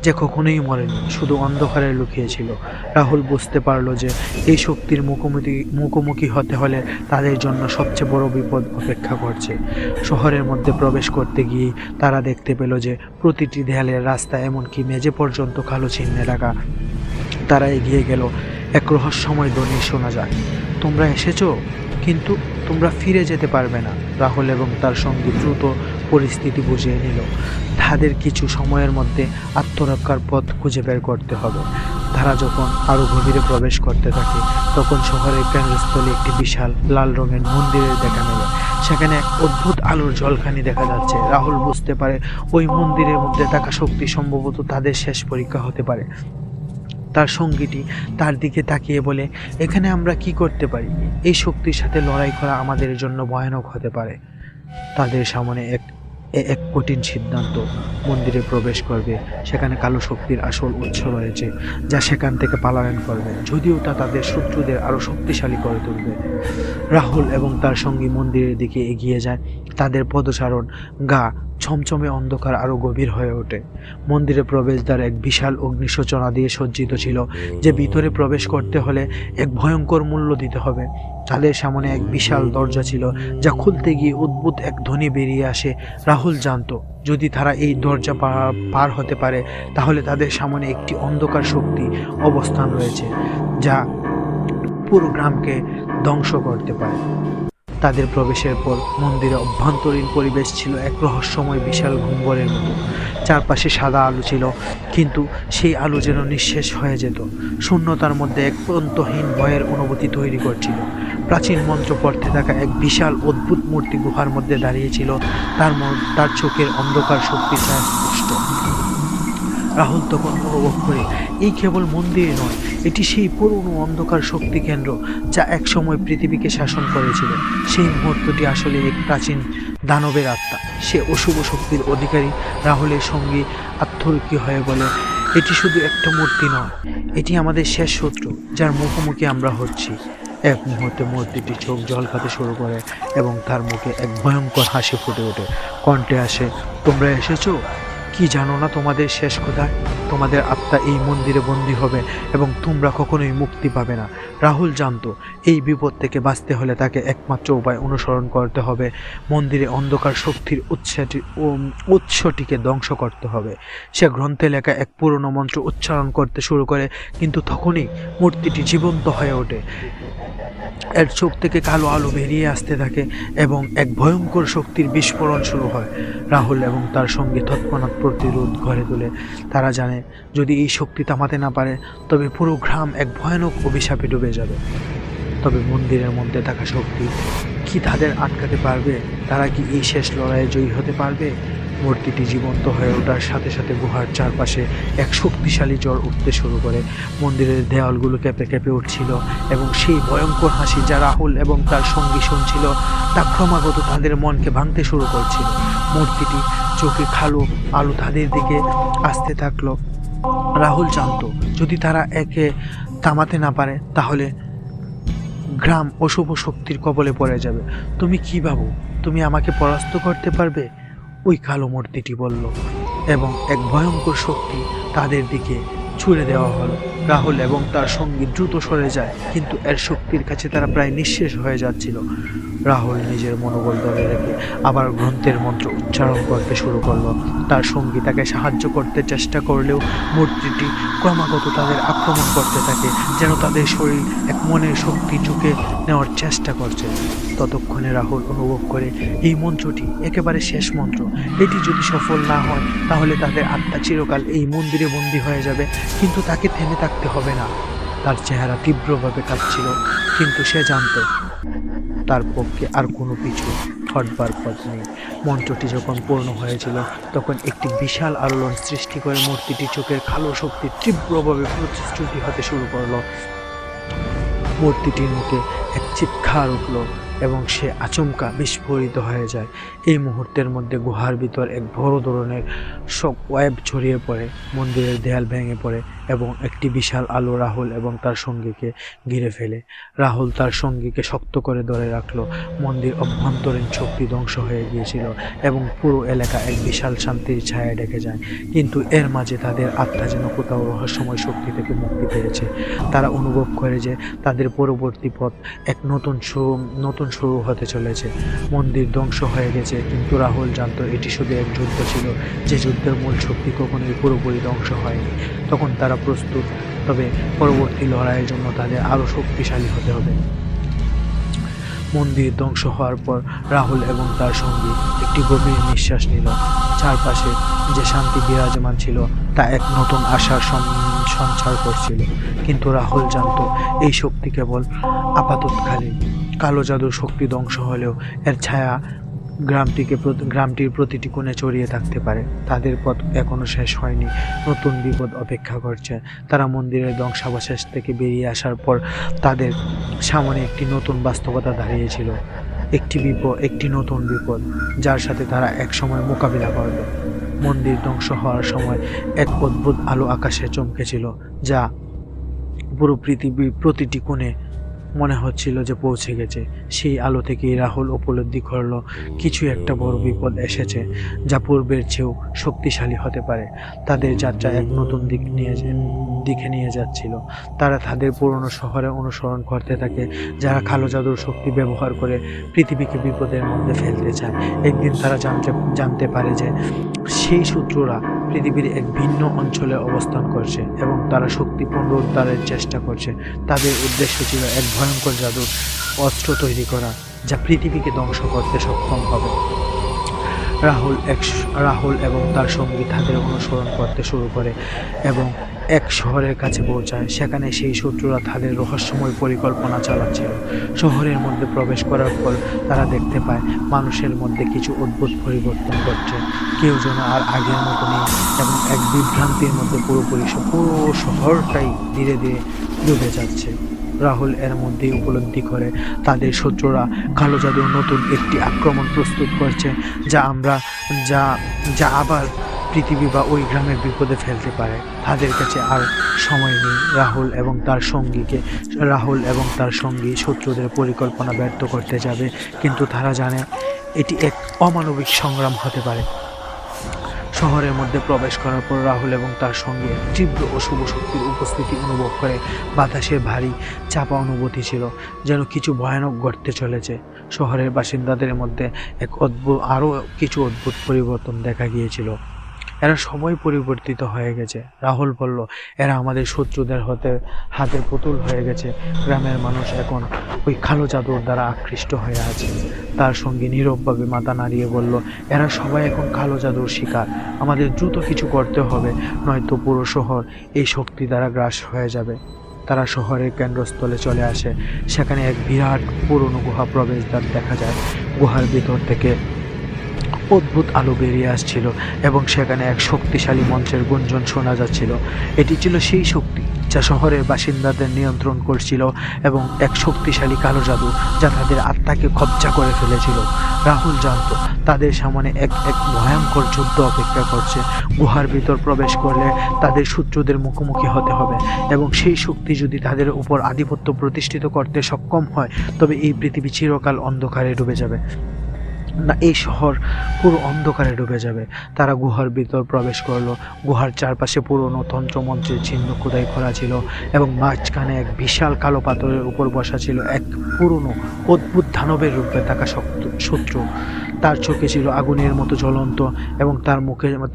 যে কখনোই মরেনি, শুধু অন্ধকারে লুকিয়েছিল। রাহুল বুঝতে পারল যে এই শক্তির মুখোমুখি হতে হলে তাদের জন্য সবচেয়ে বড় বিপদ অপেক্ষা করছে। শহরের মধ্যে প্রবেশ করতে গিয়ে তারা দেখতে পেল যে প্রতিটি দেয়ালের রাস্তা, এমনকি মেঝে পর্যন্ত কালো চিহ্নে রাখা। তারা এগিয়ে গেল। এক রহস্যময় ধ্বনি শোনা যায়, তোমরা এসেছো, কিন্তু তোমরা ফিরে যেতে পারবে না। রাহুল এবং তার সঙ্গী দ্রুত পরিস্থিতি বুঝিয়ে নিল। তাদের কিছু সময়ের মধ্যে আত্মরক্ষার পথ খুঁজে বের করতে হবে। তারা যখন আরও গভীরে প্রবেশ করতে থাকে, তখন শহরের কেন্দ্রস্থলে একটি বিশাল লাল রঙের মন্দিরের দেখা মেলে। সেখানে এক অদ্ভুত আলোর ঝলকানি দেখা যাচ্ছে। রাহুল বুঝতে পারে ওই মন্দিরের মধ্যে থাকা শক্তি সম্ভবত তাদের শেষ পরীক্ষা হতে পারে। তার সঙ্গীটি তার দিকে তাকিয়ে বলে, এখানে আমরা কি করতে পারি? এই শক্তির সাথে লড়াই করা আমাদের জন্য ভয়ানক হতে পারে। তাদের সামনে এক কঠিন সিদ্ধান্ত। মন্দিরে প্রবেশ করবে, সেখানে কালো শক্তির আসল উৎস রয়েছে, যা সেখান থেকে পালায়ন করবে, যদিও তা তাদের শত্রুদের আরও শক্তিশালী করে তুলবে। রাহুল এবং তার সঙ্গী মন্দিরের দিকে এগিয়ে যায়। তাদের পদচারণ গা ছমছমে অন্ধকার আরও গভীর হয়ে ওঠে। মন্দিরে প্রবেশদ্বার এক বিশাল অগ্নিসূচনা দিয়ে সজ্জিত ছিল, যে ভিতরে প্রবেশ করতে হলে এক ভয়ঙ্কর মূল্য দিতে হবে। তাদের সামনে এক বিশাল দরজা ছিল, যা খুলতে গিয়ে অদ্ভুত এক ধ্বনি বেরিয়ে আসে। রাহুল জানতো যদি তারা এই দরজা পার হতে পারে, তাহলে তাদের সামনে একটি অন্ধকার শক্তি অবস্থান রয়েছে, যা পুরো গ্রামকে ধ্বংস করতে পারে। তাদের প্রবেশের পর মন্দিরে অভ্যন্তরীণ পরিবেশ ছিল এক রহস্যময় বিশাল গহ্বরের মতো। চারপাশে সাদা আলো ছিল, কিন্তু সেই আলো যেন নিঃশেষ হয়ে যেত। শূন্যতার মধ্যে এক অন্তহীন ভয়ের অনুভূতি তৈরি করছিল। প্রাচীন মন্ত্র পড়তে থাকা এক বিশাল অদ্ভুত মূর্তি গুহার মধ্যে দাঁড়িয়েছিল, তার চোখের অন্ধকার শক্তি ছায়া স্পষ্ট। রাহুল তখন অনুভব করে এই কেবল মন্দির নয়, এটি সেই পুরনো অন্ধকার শক্তি কেন্দ্র যা একসময় পৃথিবীকে শাসন করেছিল। সেই মুহূর্তটি আসলে এক প্রাচীন দানবের আত্মা, সে অশুভ শক্তির অধিকারী। রাহুলের সঙ্গী আত্মরক্ষী হয়ে বলে, এটি শুধু একটা মূর্তি নয়, এটি আমাদের শেষ শত্রু, যার মুখোমুখি আমরা হচ্ছি। এক মুহূর্তে মূর্তিটি চোখ ঝলকাতে শুরু করে এবং তার মুখে এক ভয়ঙ্কর হাসি ফুটে ওঠে। কণ্ঠে আসে, তোমরা এসেছো, কি জানো না তোমাদের শেষ কোথায়? তোমাদের আত্মা এই মন্দিরে বন্দী হবে এবং তোমরা কখনোই মুক্তি পাবে না। রাহুল জানতো এই বিপদ থেকে বাঁচতে হলে তাকে একমাত্র উপায় অনুসরণ করতে হবে, মন্দিরে অন্ধকার শক্তির উৎসটিকে ধ্বংস করতে হবে। সে গ্রন্থে লেখা এক পুরনো মন্ত্র উচ্চারণ করতে শুরু করে, কিন্তু তখনই মূর্তিটি জীবন্ত হয়ে ওঠে। এর চোখ থেকে কালো আলো বেরিয়ে আসতে থাকে এবং এক ভয়ঙ্কর শক্তির বিস্ফোরণ শুরু হয়। রাহুল এবং তার সঙ্গে তৎক্ষণাৎ প্রতিরোধ গড়ে তোলে। তারা জানে যদি এই শক্তি থামাতে না পারে তবে পুরো গ্রাম এক ভয়ানক অভিশাপে ডুবে যাবে। তবে মন্দিরের মধ্যে থাকা শক্তি কি তাদের আটকাতে পারবে? তারা কি এই শেষ লড়াইয়ে জয়ী হতে পারবে? মূর্তিটি জীবন্ত হয়ে ওঠার সাথে সাথে গুহার চারপাশে এক শক্তিশালী জ্বর উঠতে শুরু করে। মন্দিরের দেওয়ালগুলো কেঁপে কেঁপে উঠছিল এবং সেই ভয়ঙ্কর হাসি যা রাহুল এবং তার সঙ্গী শুনছিল তা ক্রমাগত তাদের মনকে ভাঙতে শুরু করছিল। মূর্তিটি চোখে কালো আলো তাদের দিকে আসতে থাকলো। রাহুল জানত যদি তারা একে থামাতে না পারে তাহলে গ্রাম অশুভ শক্তির কবলে পড়ে যাবে। তুমি কি ভাবো, তুমি আমাকে পরাস্ত করতে পারবে? ওই কালো মূর্তিটি বলল, এবং এক ভয়ঙ্কর শক্তি তাদের দিকে ছুড়ে দেওয়া হলো। রাহুল এবং তার সঙ্গী দ্রুত সরে যায়, কিন্তু এর শক্তির কাছে তারা প্রায় নিঃশেষ হয়ে যাচ্ছিল। রাহুল নিজের মনোবল ধরে রেখে আবার গ্রন্থের মন্ত্র উচ্চারণ করতে শুরু করলো। তার সঙ্গী তাকে সাহায্য করতে চেষ্টা করলেও মূর্তিটি ক্রমাগত তাদের আক্রমণ করতে থাকে, যেন তাদের শরীর এক মনের শক্তি ঝুঁকে নেওয়ার চেষ্টা করছে। ততক্ষণে রাহুল অনুভব করে এই মন্ত্রটি একেবারে শেষ মন্ত্র। এটি যদি সফল না হয় তাহলে তাদের আত্মা চিরকাল এই মন্দিরে বন্দী হয়ে যাবে, কিন্তু তাকে থেমে থাকতে হবে না। তার চেহারা তীব্রভাবে কাঁপছিল, কিন্তু সে জানত তার পক্ষে আর কোনো পিছু হটবার পথ নেই। মন্ত্রটি যখন পূর্ণ হয়েছিল তখন একটি বিশাল আলোড়ন সৃষ্টি করে মূর্তিটি চোখের কালো শক্তি তীব্রভাবে প্রতিশ্রুতি হতে শুরু করলো। মূর্তিটির মুখে এক চিৎকার উঠল এবং সে আচমকা বিস্ফোরিত হয়ে যায়। এই মুহূর্তের মধ্যে গুহার ভিতর এক বড় ধরনের শক ওয়েভ ছড়িয়ে পড়ে, মন্দিরের দেয়াল ভেঙে পড়ে এবং একটি বিশাল আলো রাহুল এবং তার সঙ্গীকে ঘিরে ফেলে। রাহুল তার সঙ্গীকে শক্ত করে ধরে রাখলো। মন্দির অভ্যন্তরীণ শক্তি ধ্বংস হয়ে গিয়েছিল এবং পুরো এলাকা এক বিশাল শান্তির ছায়া ঢেকে যায়। কিন্তু এর মাঝে তাদের আত্মা যেন কোথাও রহস্যময় শক্তি থেকে মুক্তি পেয়েছে। তারা অনুভব করে যে তাদের পরবর্তী পথ এক নতুন শুরু হতে চলেছে। মন্দির ধ্বংস হয়ে গেছে, কিন্তু রাহুল জানত এটি শুধু এক যুদ্ধ ছিল, যে যুদ্ধের মূল শক্তি কখনোই পুরোপুরি ধ্বংস হয়নি। তখন তারা প্রস্তুত, তবে পরবর্তী লড়াইয়ের জন্য তাদের আরও শক্তিশালী হতে হবে। মন্দির ধ্বংস হওয়ার পর রাহুল এবং তার সঙ্গী একটি গভীর নিঃশ্বাস নিল। চারপাশে যে শান্তি বিরাজমান ছিল তা এক নতুন আশার সঞ্চার করছিল। কিন্তু রাহুল জানত এই শক্তি কেবল আপাতকালীন। কালো জাদুর শক্তি ধ্বংস হলেও এর ছায়া গ্রামটির প্রতিটি কোণে ছড়িয়ে থাকতে পারে। তাদের পথ এখনো শেষ হয়নি, নতুন বিপদ অপেক্ষা করছে। তারা মন্দিরের ধ্বংসাবশেষ থেকে বেরিয়ে আসার পর তাদের সামনে একটি নতুন বাস্তবতা দাঁড়িয়েছিল, একটি নতুন বিপদ যার সাথে তারা একসময় মোকাবিলা করবে। মন্দির ধ্বংস হওয়ার সময় এক অদ্ভুত আলো আকাশে চমকেছিল, যা পুরো পৃথিবীর প্রতিটি কোণে মনে হচ্ছিল যে পৌঁছে গেছে। সেই আলো থেকেই রাহুল উপলব্ধি করল কিছু একটা বড় বিপদ এসেছে, যা পূর্বের চেয়েও শক্তিশালী হতে পারে। তাদের যাত্রা এক নতুন দিকে নিয়ে যাচ্ছিল। তারা তাদের পুরনো শহরে অনুসরণ করতে থাকে, যারা কালো জাদুর শক্তি ব্যবহার করে পৃথিবীকে বিপদের মধ্যে ফেলতে চায়। একদিন তারা জানতে পারে যে সেই শত্রুরা পৃথিবীর এক ভিন্ন অঞ্চলে অবস্থান করছে এবং তারা শক্তি পুনরুদ্ধারের চেষ্টা করছে। তাদের উদ্দেশ্য ছিল এক ভয়ঙ্কর জাদুর অস্ত্র তৈরি করা, যা পৃথিবীকে ধ্বংস করতে সক্ষম হবে। রাহুল এবং তার সঙ্গী তাদের অনুসরণ করতে শুরু করে এবং এক শহরের কাছে পৌঁছায়। সেখানে সেই শত্রুরা তাদের রহস্যময় পরিকল্পনা চালাচ্ছিল। শহরের মধ্যে প্রবেশ করার পর তারা দেখতে পায় মানুষের মধ্যে কিছু অদ্ভুত পরিবর্তন ঘটছে। কেউ যেন আর আগের মতো নেই এবং এক বিভ্রান্তির মধ্যে পুরো শহরটাই ধীরে ধীরে ডুবে যাচ্ছে। রাহুল এর মধ্যেই উপলব্ধি করে তাদের শত্রুরা কালো জাদুর নতুন একটি আক্রমণ প্রস্তুত করছে, যা আবার পৃথিবী বা ওই গ্রামের বিপদে ফেলতে পারে। তাদের কাছে আর সময় নেই। রাহুল এবং তার সঙ্গী শত্রুদের পরিকল্পনা ব্যর্থ করতে যাবে, কিন্তু তারা জানে এটি এক অমানবিক সংগ্রাম হতে পারে। শহরের মধ্যে প্রবেশ করার পর রাহুল এবং তার সঙ্গে তীব্র অশুভ শক্তির উপস্থিতি অনুভব করে। বাতাসের ভারী চাপা অনুভূতি ছিল, যেন কিছু ভয়ানক ঘটতে চলেছে। শহরের বাসিন্দাদের মধ্যে আরও কিছু অদ্ভুত পরিবর্তন দেখা গিয়েছিল। এরা সবাই পরিবর্তিত হয়ে গেছে। রাহুল বলল, এরা আমাদের শত্রুদের হাতে পুতুল হয়ে গেছে। গ্রামের মানুষ এখন ওই কালো জাদুর দ্বারা আকৃষ্ট হয়ে আছে। তার সঙ্গে নীরবভাবে মাথা নাড়িয়ে বলল, এরা সবাই এখন কালো জাদুর শিকার। আমাদের দ্রুত কিছু করতে হবে, নয়তো পুরো শহর এই শক্তি দ্বারা গ্রাস হয়ে যাবে। তারা শহরের কেন্দ্রস্থলে চলে আসে। সেখানে এক বিরাট পুরনো গুহা প্রবেশদ্বার দেখা যায়। গুহার ভিতর থেকে অদ্ভুত আলো বেরিয়ে আসছিল এবং সেখানে এক শক্তিশালী মন্ত্রের গুঞ্জন শোনা যাচ্ছিল। এটি ছিল সেই শক্তি যা শহরের বাসিন্দাদের নিয়ন্ত্রণ করছিল এবং এক শক্তিশালী কালো জাদু যা তাদের আত্মাকে কবজা করে ফেলেছিল। রাহুল জানত তাদের সামনে এক ভয়ঙ্কর যুদ্ধ অপেক্ষা করছে। গুহার ভিতর প্রবেশ করলে তাদের শত্রুদের মুখোমুখি হতে হবে এবং সেই শক্তি যদি তাদের উপর আধিপত্য প্রতিষ্ঠিত করতে সক্ষম হয়, তবে এই পৃথিবী চিরকাল অন্ধকারে ডুবে যাবে। না, এই শহর পুরো অন্ধকারে ডুবে যাবে। তারা গুহার ভিতর প্রবেশ করলো। গুহার চারপাশে পুরনো তন্ত্রমন্ত্রের চিহ্ন খোদাই করা ছিল এবং মাঝখানে এক বিশাল কালো পাথরের উপর বসা ছিল এক পুরনো অদ্ভুত দানবের রূপে থাকা শত্রু। তার চোখে ছিল আগুনের মতো জ্বলন্ত এবং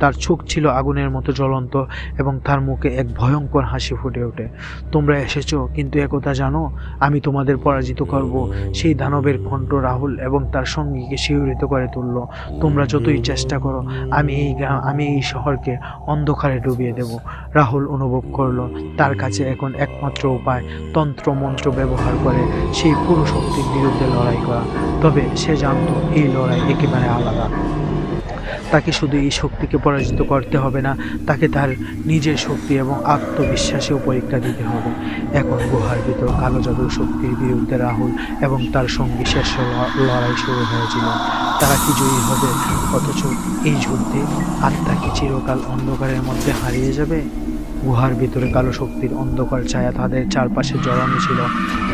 তার চোখ ছিল আগুনের মতো জ্বলন্ত এবং তার মুখে এক ভয়ঙ্কর হাসি ফুটে ওঠে। তোমরা এসেছো, কিন্তু একথা জানো, আমি তোমাদের পরাজিত করব। সেই দানবের কণ্ঠ রাহুল এবং তার সঙ্গীকে শিহরিত করে তুলল। তোমরা যতই চেষ্টা করো, আমি এই শহরকে অন্ধকারে ডুবিয়ে দেব। রাহুল অনুভব করলো তার কাছে এখন একমাত্র উপায় তন্ত্র মন্ত্র ব্যবহার করে সেই পুরো শক্তির বিরুদ্ধে লড়াই করা। তবে সে জানতো এই লড়াই একেবারে আলাদা। তাকে শুধু এই শক্তিকে পরাজিত করতে হবে না, তাকে তার নিজের শক্তি এবং আত্মবিশ্বাসেও পরীক্ষা দিতে হবে। এখন গুহার ভিতর কালো জাদুর শক্তির বিরুদ্ধে রাহুল এবং তার সঙ্গী শেষ লড়াই শুরু হয়েছিল। তারা কি জয়ী হবে, অথচ এই যুদ্ধে আত্মা কি চিরকাল অন্ধকারের মধ্যে হারিয়ে যাবে? গুহার ভিতরে কালো শক্তির অন্ধকার ছায়া তাদের চারপাশে জড়ানো ছিল।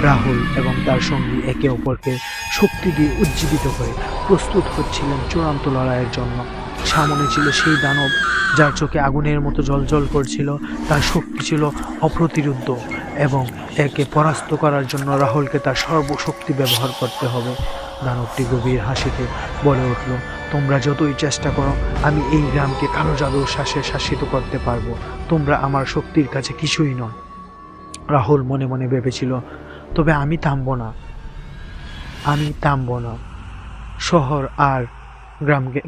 রাহুল এবং তার সঙ্গী একে অপরকে শক্তি দিয়ে উজ্জীবিত করে প্রস্তুত হচ্ছিলেন চূড়ান্ত লড়াইয়ের জন্য। সামনে ছিল সেই দানব যার চোখে আগুনের মতো জ্বলজ্বল করছিল। তার শক্তি ছিল অপ্রতিরোধ্য এবং একে পরাস্ত করার জন্য রাহুলকে তার সর্বশক্তি ব্যবহার করতে হবে। দানবটি গভীর হাসিতে বলে উঠল, তোমরা যতই চেষ্টা করো, আমি এই গ্রামকে কালো জাদুর শ্বাসে শাসিত করতে পারবো। তোমরা আমার শক্তির কাছে কিছুই নয়। রাহুল মনে মনে ভেবেছিল, তবে আমি থামবো না। শহর আর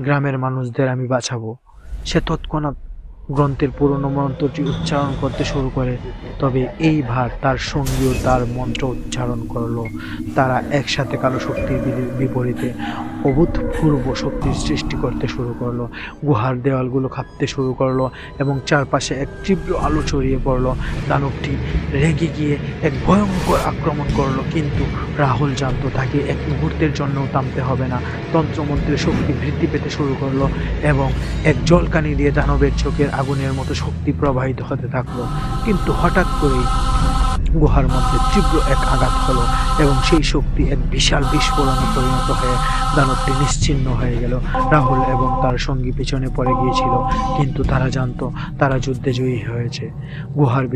গ্রামের মানুষদের আমি বাঁচাবো। সে তৎক্ষণাৎ গ্রন্থের পুরনো মন্ত্রটি উচ্চারণ করতে শুরু করে। তবে এইবার তার সঙ্গীও তার মন্ত্র উচ্চারণ করলো। তারা একসাথে কালো শক্তির বিপরীতে অভূতপূর্ব শক্তির সৃষ্টি করতে শুরু করলো। গুহার দেওয়ালগুলো কাঁপতে শুরু করলো এবং চারপাশে এক তীব্র আলো ছড়িয়ে পড়লো। দানবটি রেগে গিয়ে এক ভয়ঙ্কর আক্রমণ করলো, কিন্তু রাহুল জানতো তাকে এক মুহূর্তের জন্যও থামতে হবে না। তন্ত্রমন্ত্রের শক্তি বৃদ্ধি পেতে শুরু করলো এবং এক জলকানি দিয়ে দানবের চোখের আগুনের মতো শক্তি প্রবাহিত হতে থাকলো। কিন্তু হঠাৎ করেই গুহার মধ্যে তীব্র এক আঘাত হলো এবং সেই শক্তি এক বিশাল বিস্ফোরণে পরিণত হয়ে দানবটি নিশ্চিহ্ন হয়ে গেল। রাহুল এবং তার সঙ্গী পিছনে পড়ে গিয়েছিল, কিন্তু তারা জানতো তারা যুদ্ধে জয়ী হয়েছে। গুহার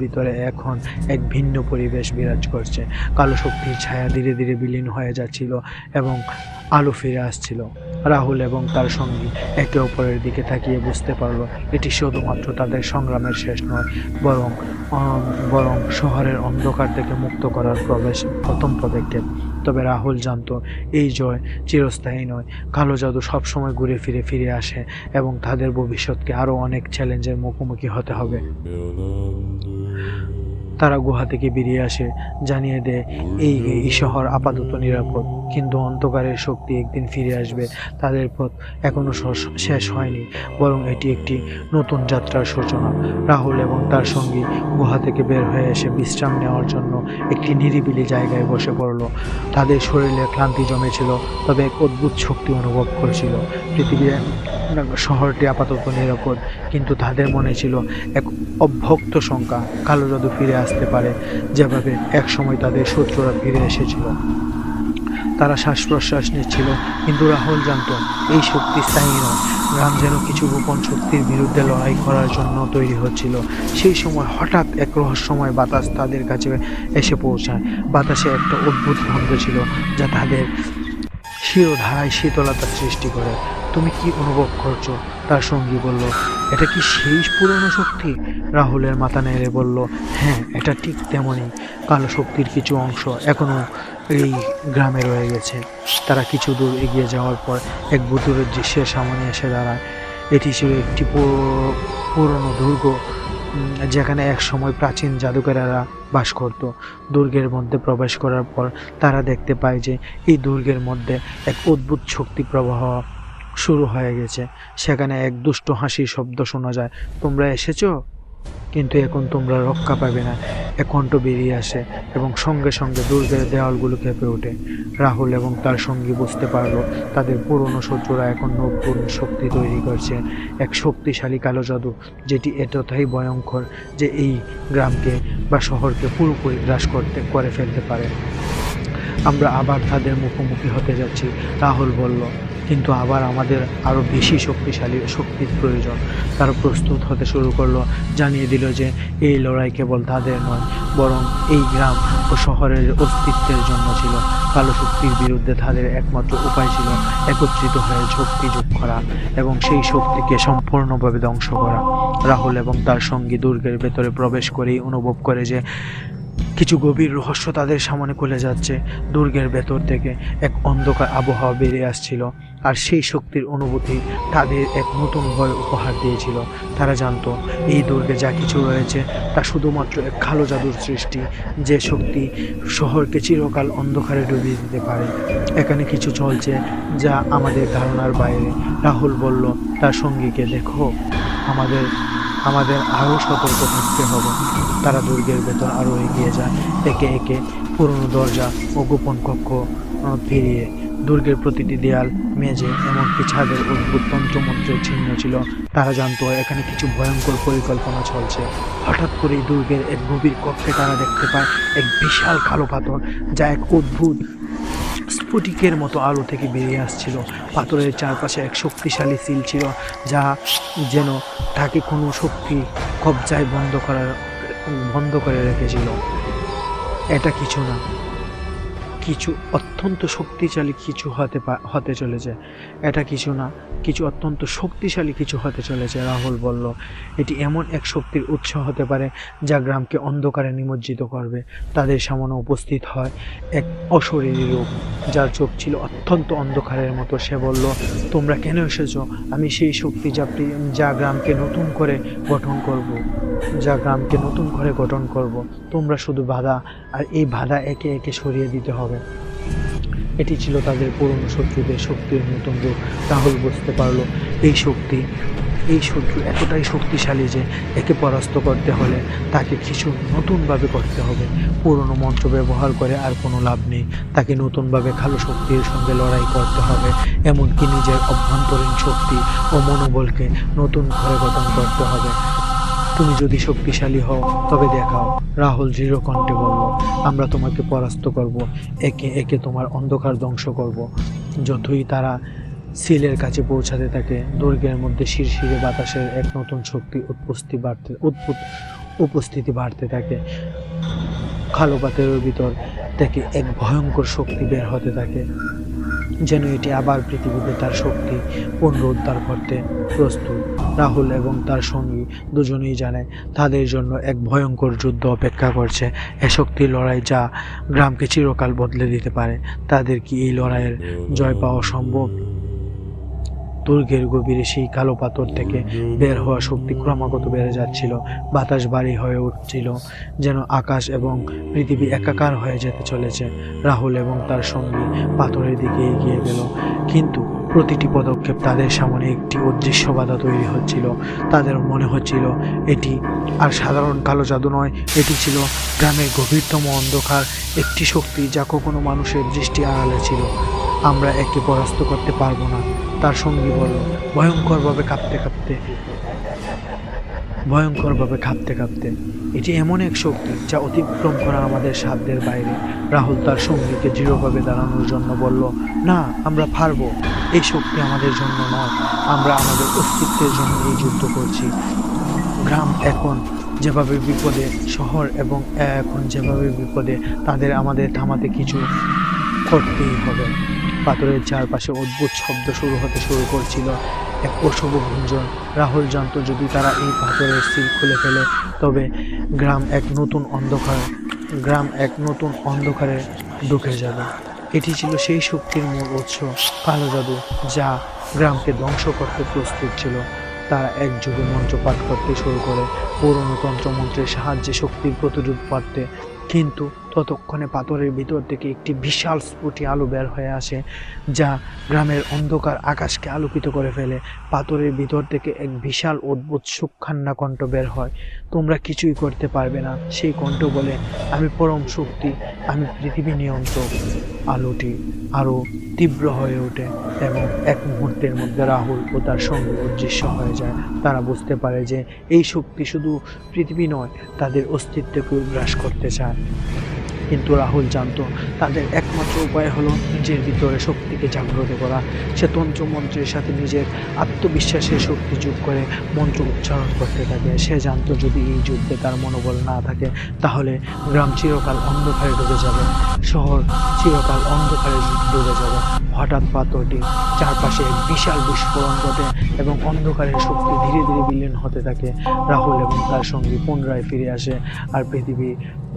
ভিতরে এখন এক ভিন্ন পরিবেশ বিরাজ করছে। কালো শক্তির ছায়া ধীরে ধীরে বিলীন হয়ে যাচ্ছিল এবং আলো ফিরে আসছিল। রাহুল এবং তার সঙ্গী একে অপরের দিকে তাকিয়ে বুঝতে পারল এটি শুধুমাত্র তাদের সংগ্রামের শেষ নয়, বরং শহরের অন্ধকার থেকে মুক্ত করার প্রথম পদক্ষেপ। তবে রাহুল জানতো এই জয় চিরস্থায়ী নয়। কালো জাদু সবসময় ঘুরে ফিরে আসে এবং তাদের ভবিষ্যৎকে আরও অনেক চ্যালেঞ্জের মুখোমুখি হতে হবে। তারা গুহা থেকে বেরিয়ে আসে, জানিয়ে দেয় এই শহর আপাতত নিরাপদ, কিন্তু অন্ধকারের শক্তি একদিন ফিরে আসবে। তাদের পথ এখনো শেষ হয়নি, বরং এটি একটি নতুন যাত্রার সূচনা। রাহুল এবং তার সঙ্গী গুহা থেকে বের হয়ে এসে বিশ্রাম নেওয়ার জন্য একটি নিরিবিলি জায়গায় বসে পড়ল। তাদের শরীরে ক্লান্তি জমেছিল, তবে এক অদ্ভুত শক্তি অনুভব করছিল। শহরটি আপাতত নিরাপদ, কিন্তু তাদের মনে ছিল এক অভ্যক্ত শঙ্কা, কালো জাদু ফিরে আসতে পারে, যেভাবে একসময় তাদের শত্রুরা ফিরে এসেছিল। তারা শ্বাস প্রশ্বাস নিচ্ছিল, কিন্তু রাহুল জানতো এই শক্তি স্থায়ী নয়। গ্রাম যেন কিছু গোপন শক্তির বিরুদ্ধে লড়াই করার জন্য তৈরি হচ্ছিল। সেই সময় হঠাৎ এক রহস্যময় বাতাস তাদের কাছে এসে পৌঁছায়। বাতাসে একটা অদ্ভুত গন্ধ ছিল যা তাদের শিরোধারায় শীতলতার সৃষ্টি করে। তুমি কি অনুভব করছো? তার সঙ্গী বলল। এটা কি সেই পুরনো শক্তি? রাহুলের মাথা নেড়ে বলল, হ্যাঁ, এটা ঠিক তেমনই। কালো শক্তির কিছু অংশ এখনো এই গ্রামে রয়ে গেছে। তারা কিছু দূর এগিয়ে যাওয়ার পর এক ভুতুড়ে দৃশ্যের সামনে এসে দাঁড়ায়। এটি ছিল একটি পুরনো দুর্গ, যেখানে এক সময় প্রাচীন জাদুকরেরা বাস করত। দুর্গের মধ্যে প্রবেশ করার পর তারা দেখতে পায় যে এই দুর্গের মধ্যে এক অদ্ভুত শক্তি প্রবাহ শুরু হয়ে গেছে। সেখানে এক দুষ্ট হাসির শব্দ শোনা যায়, তোমরা এসেছো, কিন্তু এখন তোমরা রক্ষা পাবে না। এক কণ্ঠ বেরিয়ে আসে এবং সঙ্গে সঙ্গে দুর্গের দেওয়ালগুলো কেঁপে ওঠে। রাহুল এবং তার সঙ্গী বুঝতে পারলো তাদের পুরনো শত্রুরা এখন নতুন শক্তি তৈরি করছে, এক শক্তিশালী কালো জাদু যেটি এতটাই ভয়ঙ্কর যে এই গ্রামকে বা শহরকে পুরোপুরি গ্রাস করে ফেলতে পারে। আমরা আবার তাদের মুখোমুখি হতে যাচ্ছি, রাহুল বলল, কিন্তু আবার আমাদের আরও বেশি শক্তিশালী শক্তির প্রয়োজন। তারা প্রস্তুত হতে শুরু করলো, জানিয়ে দিল যে এই লড়াই কেবল তাদের নয়, বরং এই গ্রাম ও শহরের অস্তিত্বের জন্য ছিল। কালো শক্তির বিরুদ্ধে তাদের একমাত্র উপায় ছিল একত্রিত হয়ে শক্তি যোগ করা এবং সেই শক্তিকে সম্পূর্ণভাবে ধ্বংস করা। রাহুল এবং তার সঙ্গী দুর্গের ভেতরে প্রবেশ করেই অনুভব করে যে কিছু গভীর রহস্য তাদের সামনে খুলে যাচ্ছে। দুর্গের ভেতর থেকে এক অন্ধকার আবহাওয়া বেরিয়ে আসছিল, আর সেই শক্তির অনুভূতি তাদের এক নতুন ভয় উপহার দিয়েছিল। তারা জানতো এই দুর্গে যা কিছু রয়েছে তা শুধুমাত্র এক কালো জাদুর সৃষ্টি, যে শক্তি শহরকে চিরকাল অন্ধকারে ডুবিয়ে দিতে পারে। এখানে কিছু চলছে যা আমাদের ধারণার বাইরে। রাহুল বলল তার সঙ্গীকে, দেখো, আমাদের আরও সতর্ক থাকতে হবে। তারা দুর্গের ভেতর আরও এগিয়ে যায়, একে একে পুরনো দরজা ও গোপন কক্ষ পেরিয়ে। দুর্গের প্রতিটি দেয়াল, মেঝে, এমনকি ছাদের অদ্ভুত তন্ত্রমন্ত্রের চিহ্ন ছিল। তারা জানতো এখানে কিছু ভয়ঙ্কর পরিকল্পনা চলছে। হঠাৎ করেই দুর্গের এক গভীর কক্ষে তারা দেখতে পায় এক বিশাল কালো পাথর, যা এক অদ্ভুত স্ফটিকের মতো আলো থেকে বেরিয়ে আসছিল। পাথরের চারপাশে এক শক্তিশালী সিল ছিল, যা যেন তাকে কোনো শক্তি কবজায় বন্ধ করে রেখেছিল। এটা কিছু না, কিছু অত্যন্ত শক্তিশালী কিছু হতে চলেছে। এটা কিছু না, কিছু অত্যন্ত শক্তিশালী কিছু হতে চলেছে। রাহুল বলল, এটি এমন এক শক্তির উৎস হতে পারে যা গ্রামকে অন্ধকারে নিমজ্জিত করবে। তাদের সামনে উপস্থিত হয় এক অশরীরী রূপ, যার চোখ ছিল অত্যন্ত অন্ধকারের মতো। সে বলল, তোমরা কেন এসেছো? আমি সেই শক্তি যা গ্রামকে নতুন করে গঠন করব। তোমরা শুধু বাধা, আর এই বাধা একে একে সরিয়ে দিতে হবে। এটি ছিল তাদের পুরনো শত্রুদের শক্তির নতুন রূপ। রাহুল বুঝতে পারল এই শত্রু এতটাই শক্তিশালী যে একে পরাস্ত করতে হলে তাকে কিছু নতুনভাবে করতে হবে। পুরনো মন্ত্র ব্যবহার করে আর কোনো লাভ নেই, তাকে নতুনভাবে কালো শক্তির সঙ্গে লড়াই করতে হবে, এমনকি নিজের অভ্যন্তরীণ শক্তি ও মনোবলকে নতুন করে গঠন করতে হবে। তুমি যদি শক্তিশালী হও তবে দেখাও, রাহুল দৃঢ় কণ্ঠে বলল। আমরা তোমাকে পরাস্ত করব, একে একে তোমার অন্ধকার ধ্বংস করব। যতই তারা সিলের কাছে পৌঁছাতে থাকে, দুর্গের মধ্যে শিরশিরে বাতাসের এক নতুন শক্তি উপস্থিতি বাড়তে থাকে। কালো পাথরের ভিতর থেকে এক ভয়ঙ্কর শক্তি বের হতে থাকে, যেন এটি আবার পৃথিবীতে তার শক্তি পুনরুদ্ধার করতে প্রস্তুত। রাহুল এবং তার সঙ্গী দুজনেই জানে তাদের জন্য এক ভয়ঙ্কর যুদ্ধ অপেক্ষা করছে, এ শক্তির লড়াই যা গ্রামকে চিরকাল বদলে দিতে পারে। তাদের কি এই লড়াইয়ের জয় পাওয়া সম্ভব? দুর্গের গভীরে সেই কালো পাথর থেকে বের হওয়া শক্তি ক্রমাগত বেড়ে যাচ্ছিল। বাতাস ভারী হয়ে উঠছিল, যেন আকাশ এবং পৃথিবী একাকার হয়ে যেতে চলেছে। রাহুল এবং তার সঙ্গী পাথরের দিকে এগিয়ে গেল, কিন্তু প্রতিটি পদক্ষেপ তাদের সামনে একটি অদৃশ্য বাধা তৈরি হচ্ছিল। তাদের মনে হচ্ছিল এটি আর সাধারণ কালো জাদু নয়, এটি ছিল গ্রামের গভীরতম অন্ধকার, একটি শক্তি যা কখনো মানুষের দৃষ্টি আড়ালে ছিল। আমরা একে পরাস্ত করতে পারবো না, তার সঙ্গী বলল, ভয়ঙ্করভাবে কাঁপতে কাঁপতে। ভয়ঙ্করভাবে কাঁপতে কাঁপতে। এটি এমন এক শক্তি যা অতিক্রম করা আমাদের সাধ্যের বাইরে। রাহুল তার সঙ্গীকে দৃঢ়ভাবে দাঁড়ানোর জন্য বলল, না, আমরা পারবো। এই শক্তি আমাদের জন্য নয়, আমরা আমাদের অস্তিত্বের জন্য এই যুদ্ধ করছি। গ্রাম এখন যেভাবে বিপদে, শহর এবং এখন যেভাবে বিপদে, তাদের আমাদের থামাতে কিছু করতেই হবে। পাথরের চারপাশে অদ্ভুত শব্দ শুরু করছিল, এক অশুভ গুঞ্জন। রাহুল জানত যদি তারা এই পাথরের সিল খুলে ফেলে তবে গ্রাম এক নতুন অন্ধকারে ঢুকে যাবে। এটি ছিল সেই শক্তির মূল উৎস, কালো জাদু, যা গ্রামকে ধ্বংস করতে প্রস্তুত ছিল। তারা একযোগে মন্ত্র পাঠ করতে শুরু করে, পুরনো তন্ত্রমন্ত্রের সাহায্যে শক্তির প্রতিরোধ পারতে। কিন্তু ততক্ষণে পাথরের ভিতর থেকে একটি বিশাল স্ফুটি আলো বের হয়ে আসে, যা গ্রামের অন্ধকার আকাশকে আলোকিত করে ফেলে। পাথরের ভিতর থেকে এক বিশাল অদ্ভুত সুখান্না কণ্ঠ বের হয়, তোমরা কিছুই করতে পারবে না। সেই কণ্ঠ বলে, আমি পরম শক্তি, আমি পৃথিবী নিয়ন্ত্রক। আলোটি আরও তীব্র হয়ে ওঠে এবং এক মুহূর্তের মধ্যে রাহুল ও তার সঙ্গে অদৃশ্য হয়ে যায়। তারা বুঝতে পারে যে এই শক্তি শুধু পৃথিবী নয়, তাদের অস্তিত্বকে গ্রাস করতে চায়। কিন্তু রাহুল জানত তাদের একমাত্র উপায় হলো নিজের ভিতরে শক্তিকে জাগ্রত করা। সে তন্ত্রমন্ত্রের সাথে নিজের আত্মবিশ্বাসের শক্তি যোগ করে মন্ত্র উচ্চারণ করতে থাকে। সে জানত যদি এই যুদ্ধে তার মনোবল না থাকে তাহলে গ্রাম চিরকাল অন্ধকারে ডুবে যাবে, শহর চিরকাল অন্ধকারে ডুবে যাবে। হঠাৎ পাথরটি চারপাশে এক বিশাল বিস্ফোরণ ঘটে এবং অন্ধকারের শক্তি ধীরে ধীরে বিলীন হতে থাকে। রাহুল এবং তার সঙ্গী পুনরায় ফিরে আসে, আর পৃথিবী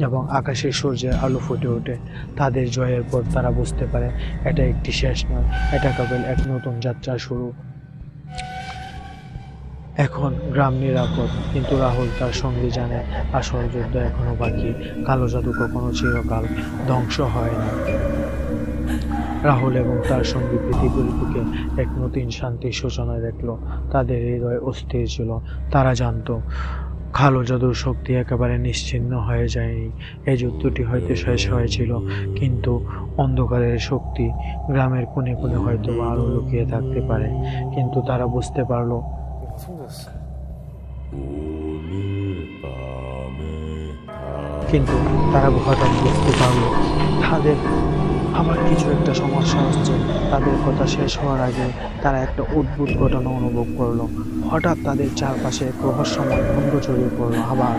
এবং আকাশের সূর্যের আলো ফুটে ওঠে। তাদের জয়ের পর তারা বুঝতে পারে এটা একটি শেষ নয়, এটা কেবল এক নতুন যাত্রার শুরু। এখন গ্রাম নিরাপদ, কিন্তু রাহুল তার সঙ্গী জানে আসল যুদ্ধ এখনো বাকি। কালো জাদু কখনো চিরকাল ধ্বংস হয় না। রাহুল এবং তার সঙ্গী পৃথিবীর বুকে এক নতুন শান্তির সূচনা দেখল। তাদের হৃদয় অস্থির ছিল। তারা জানত কালো জাদুর শক্তি একেবারে নিশ্চিহ্ন হয়ে যায়নি। এই যুদ্ধটি হয়তো শেষ হয়েছিল, কিন্তু অন্ধকারের শক্তি গ্রামের কোণে কোণে হয়তো আরো লুকিয়ে থাকতে পারে। কিন্তু তারা বুঝতে পারলো হঠাৎ বুঝতে পারলো তাদের আবার কিছু একটা সমস্যা হচ্ছে। তাদের কথা শেষ হওয়ার আগে তারা একটা অদ্ভুত ঘটনা অনুভব করলো। হঠাৎ তাদের চারপাশে এক রহস্যময় গন্ধ ছড়িয়ে পড়লো। আবার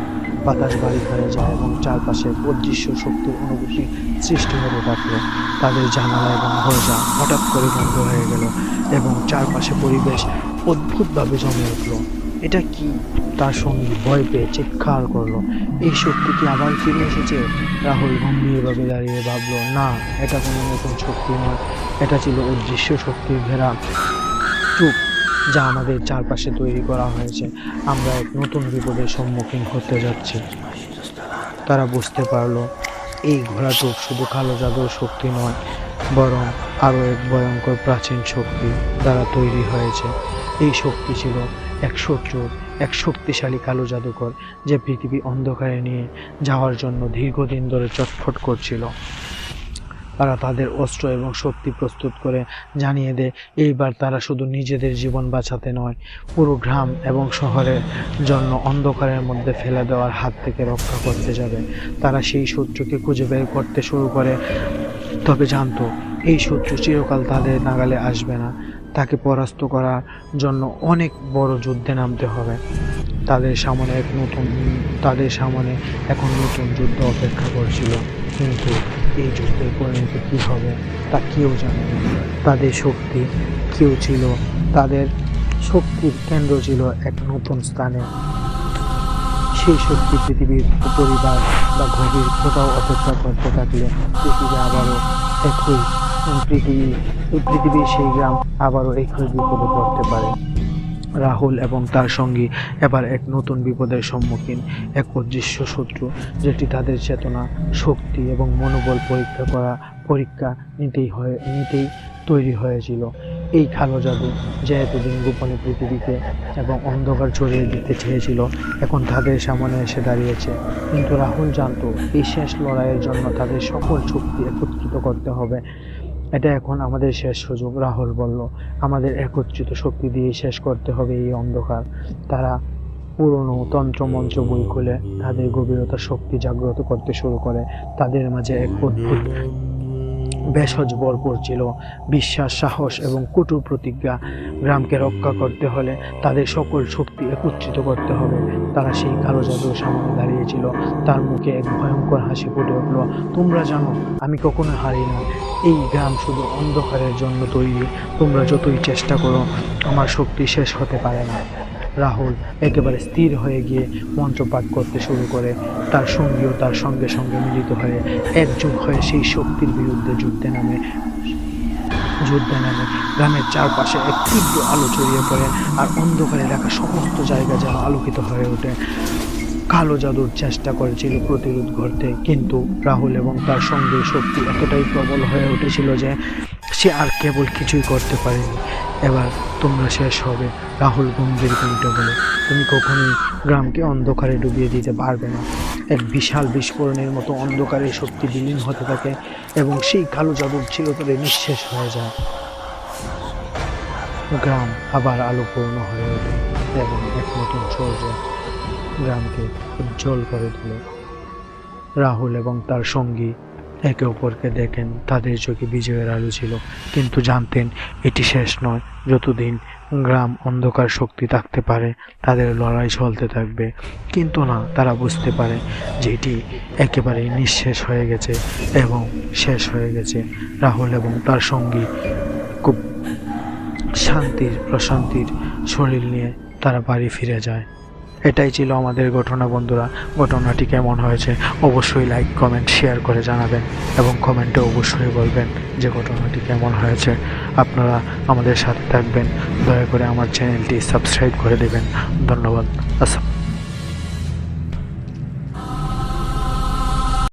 বাতাস ভারী হয়ে যায় এবং চারপাশে অদৃশ্য শক্তির অনুভূতি সৃষ্টি হতে থাকলো। তাদের জানালা এবং দরজা হঠাৎ করে বন্ধ হয়ে গেল এবং চারপাশে পরিবেশ অদ্ভুতভাবে জমে উঠল। এটা কি? তার সঙ্গী ভয় পেয়ে চিৎকার করলো, এই শক্তি কি আবার ফিরে এসেছে? রাহুল গম্ভীরভাবে দাঁড়িয়ে ভাবল, না, এটা কোনো নতুন শক্তি নয়, এটা ছিল অদৃশ্য শক্তির ঘেরা চুপ যা আমাদের চারপাশে তৈরি করা হয়েছে। আমরা এক নতুন বিপদের সম্মুখীন হতে যাচ্ছি। তারা বুঝতে পারলো এই ঘোড়াটুক শুধু কালো জাদুর শক্তি নয়, বরং আরও এক ভয়ঙ্কর প্রাচীন শক্তি দ্বারা তৈরি হয়েছে। এই শক্তি ছিল এক শত্রুর, এক শক্তিশালী কালো জাদুকর, যে পৃথিবী অন্ধকারে নিয়ে যাওয়ার জন্য দীর্ঘদিন ধরে চটফট করছিল। তারা তাদের অস্ত্র এবং শক্তি প্রস্তুত করে জানিয়ে দেয় এইবার তারা শুধু নিজেদের জীবন বাঁচাতে নয়, পুরো গ্রাম এবং শহরের জন্য অন্ধকারের মধ্যে ফেলে দেওয়ার হাত থেকে রক্ষা করতে যাবে। তারা সেই শত্রুকে খুঁজে বের করতে শুরু করে, তবে জানতো এই শত্রু চিরকাল তাদের নাগালে আসবে না। তাকে পরাস্ত করার জন্য অনেক বড় যুদ্ধে নামতে হবে। তাদের সামনে এখন নতুন যুদ্ধ অপেক্ষা করছিল, কিন্তু এই যুদ্ধের পরিণতি কী হবে তা কেউ জানে না। তাদের শক্তির কেন্দ্র ছিল এক নতুন স্থানে। সেই শক্তি পৃথিবীর উপরিভাগ বা গভীর কোথাও অপেক্ষা করতে থাকলে পৃথিবীর সেই গ্রাম আবারও একই বিপদে পড়তে পারে। রাহুল এবং তার সঙ্গী এবার এক নতুন বিপদের সম্মুখীন, এক অদৃশ্য শত্রু যেটি তাদের চেতনা, শক্তি এবং মনোবল পরীক্ষা নিতেই তৈরি হয়েছিল। এই কালো জাদু যে এতদিন গোপনে পৃথিবীকে এবং অন্ধকার ছড়িয়ে দিতে চেয়েছিল, এখন তাদের সামনে এসে দাঁড়িয়েছে। কিন্তু রাহুল জানত এই শেষ লড়াইয়ের জন্য তাদের সকল শক্তি একত্রিত করতে হবে। এটা এখন আমাদের শেষ সুযোগ, রাহুল বলল। আমাদের একত্রিত শক্তি দিয়ে শেষ করতে হবে এই অন্ধকার। তারা পুরনো তন্ত্রমন্ত্র বই খুলে তাদের গভীরতা শক্তি জাগ্রত করতে শুরু করে। তাদের মাঝে এক অদ্ভুত ভেষজ ভরপুর ছিল, বিশ্বাস, সাহস এবং কঠোর প্রতিজ্ঞা। গ্রামকে রক্ষা করতে হলে তাদের সকল শক্তি একত্রিত করতে হবে। তারা সেই কালো জাদুর সামনে দাঁড়িয়েছিল, তার মুখে এক ভয়ঙ্কর হাসি ফুটে উঠল। তোমরা জানো, আমি কখনো হারি না। এই গ্রাম শুধু অন্ধকারের জন্য তৈরি। তোমরা যতই চেষ্টা করো, আমার শক্তি শেষ হতে পারে না। রাহুল একেবারে স্থির হয়ে গিয়ে মন্ত্রপাঠ করতে শুরু করে। তার সঙ্গীও তার সঙ্গে সঙ্গে মিলিত হয়ে একজোট হয়ে সেই শক্তির বিরুদ্ধে যুদ্ধে নামে। গ্রামের চারপাশে এক তীব্র আলো ছড়িয়ে পড়ে, আর অন্ধকারে ঢাকা সমস্ত জায়গা যেন আলোকিত হয়ে ওঠে। কালো জাদুর চেষ্টা করেছিল প্রতিরোধ করতে, কিন্তু রাহুল এবং তার সঙ্গে শক্তি এতটাই প্রবল হয়ে উঠেছিল যে সে আর কেবল কিছুই করতে পারেনি। এবার তোমরা শেষ হবে, রাহুল গম্ভীর কণ্ঠে বলে। তুমি কখনোই গ্রামকে অন্ধকারে ডুবিয়ে দিতে পারবে না। এক বিশাল বিস্ফোরণের মতো অন্ধকারে শক্তি বিলীন হতে থাকে এবং সেই কালো জাদুর চিরতরে নিঃশেষ হয়ে যায়। গ্রাম আবার আলোপূর্ণ হয়ে ওঠে এবং এক নতুন সূর্য গ্রামকে উজ্জ্বল করে তোলে। রাহুল এবং তার সঙ্গী একে অপরকে দেখেন, তাদের চোখে বিজয়ের আলো ছিল, কিন্তু জানতেন এটি শেষ নয়। যতদিন গ্রাম অন্ধকার শক্তি থাকতে পারে, তাদের লড়াই চলতে থাকবে। কিন্তু না, তারা বুঝতে পারে যে এটি একেবারেই নিঃশেষ হয়ে গেছে এবং শেষ হয়ে গেছে। রাহুল এবং তার সঙ্গী খুব শান্তির প্রশান্তির শরীর নিয়ে তারা বাড়ি ফিরে যায়। এটাই ছিল আমাদের ঘটনা বন্ধুরা। ঘটনাটি কেমন হয়েছে অবশ্যই লাইক, কমেন্ট, শেয়ার করে জানাবেন এবং কমেন্টে অবশ্যই বলবেন যে ঘটনাটি কেমন হয়েছে। আপনারা আমাদের সাথে থাকবেন, দয়া করে আমার চ্যানেলটি সাবস্ক্রাইব করে দেবেন। ধন্যবাদ।